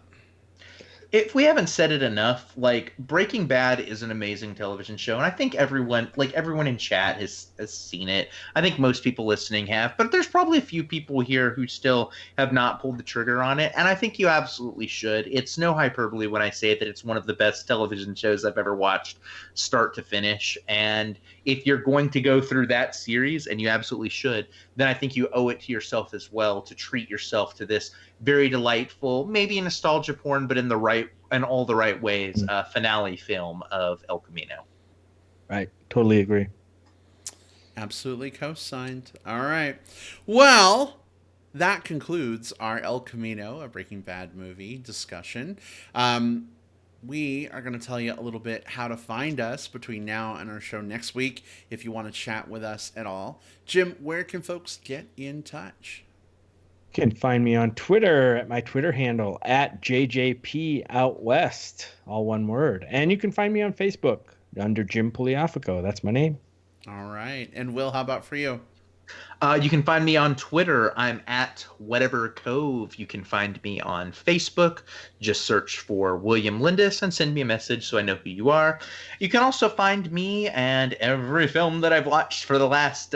If we haven't said it enough, like, Breaking Bad is an amazing television show, and I think everyone in chat has seen it. I think most people listening have, but there's probably a few people here who still have not pulled the trigger on it, and I think you absolutely should. It's no hyperbole when I say that it's one of the best television shows I've ever watched, start to finish. And if you're going to go through that series, and you absolutely should, then I think you owe it to yourself as well to treat yourself to this very delightful, maybe nostalgia porn, but in all the right ways, finale film of El Camino. Right. Totally agree. Absolutely co-signed. All right. Well, that concludes our El Camino, a Breaking Bad movie discussion. We are going to tell you a little bit how to find us between now and our show next week if you want to chat with us at all. Jim, where can folks get in touch? You can find me on Twitter at my Twitter handle at JJPOutWest, all one word. And you can find me on Facebook under Jim Poliafico. That's my name. All right. And Will, how about for you? You can find me on Twitter. I'm at Whatever Cove. You can find me on Facebook. Just search for William Lindis and send me a message so I know who you are. You can also find me and every film that I've watched for the last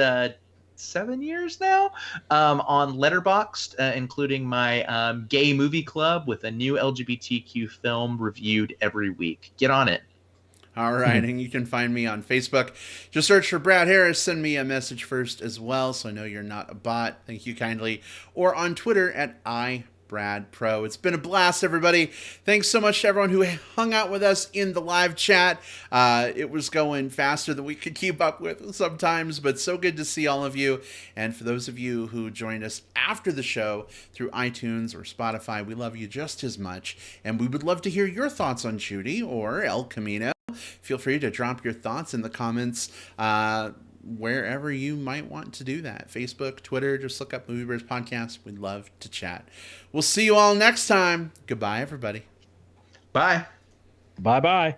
7 years now on Letterboxd, including my gay movie club with a new LGBTQ film reviewed every week. Get on it. All right, and you can find me on Facebook. Just search for Brad Harris. Send me a message first as well, so I know you're not a bot. Thank you kindly. Or on Twitter at iBradPro. It's been a blast, everybody. Thanks so much to everyone who hung out with us in the live chat. It was going faster than we could keep up with sometimes, but so good to see all of you. And for those of you who joined us after the show through iTunes or Spotify, we love you just as much. And we would love to hear your thoughts on Judy or El Camino. Feel free to drop your thoughts in the comments wherever you might want to do that. Facebook, Twitter, just look up Movie Bears Podcast. We'd love to chat. We'll see you all next time. Goodbye, everybody. Bye. Bye-bye.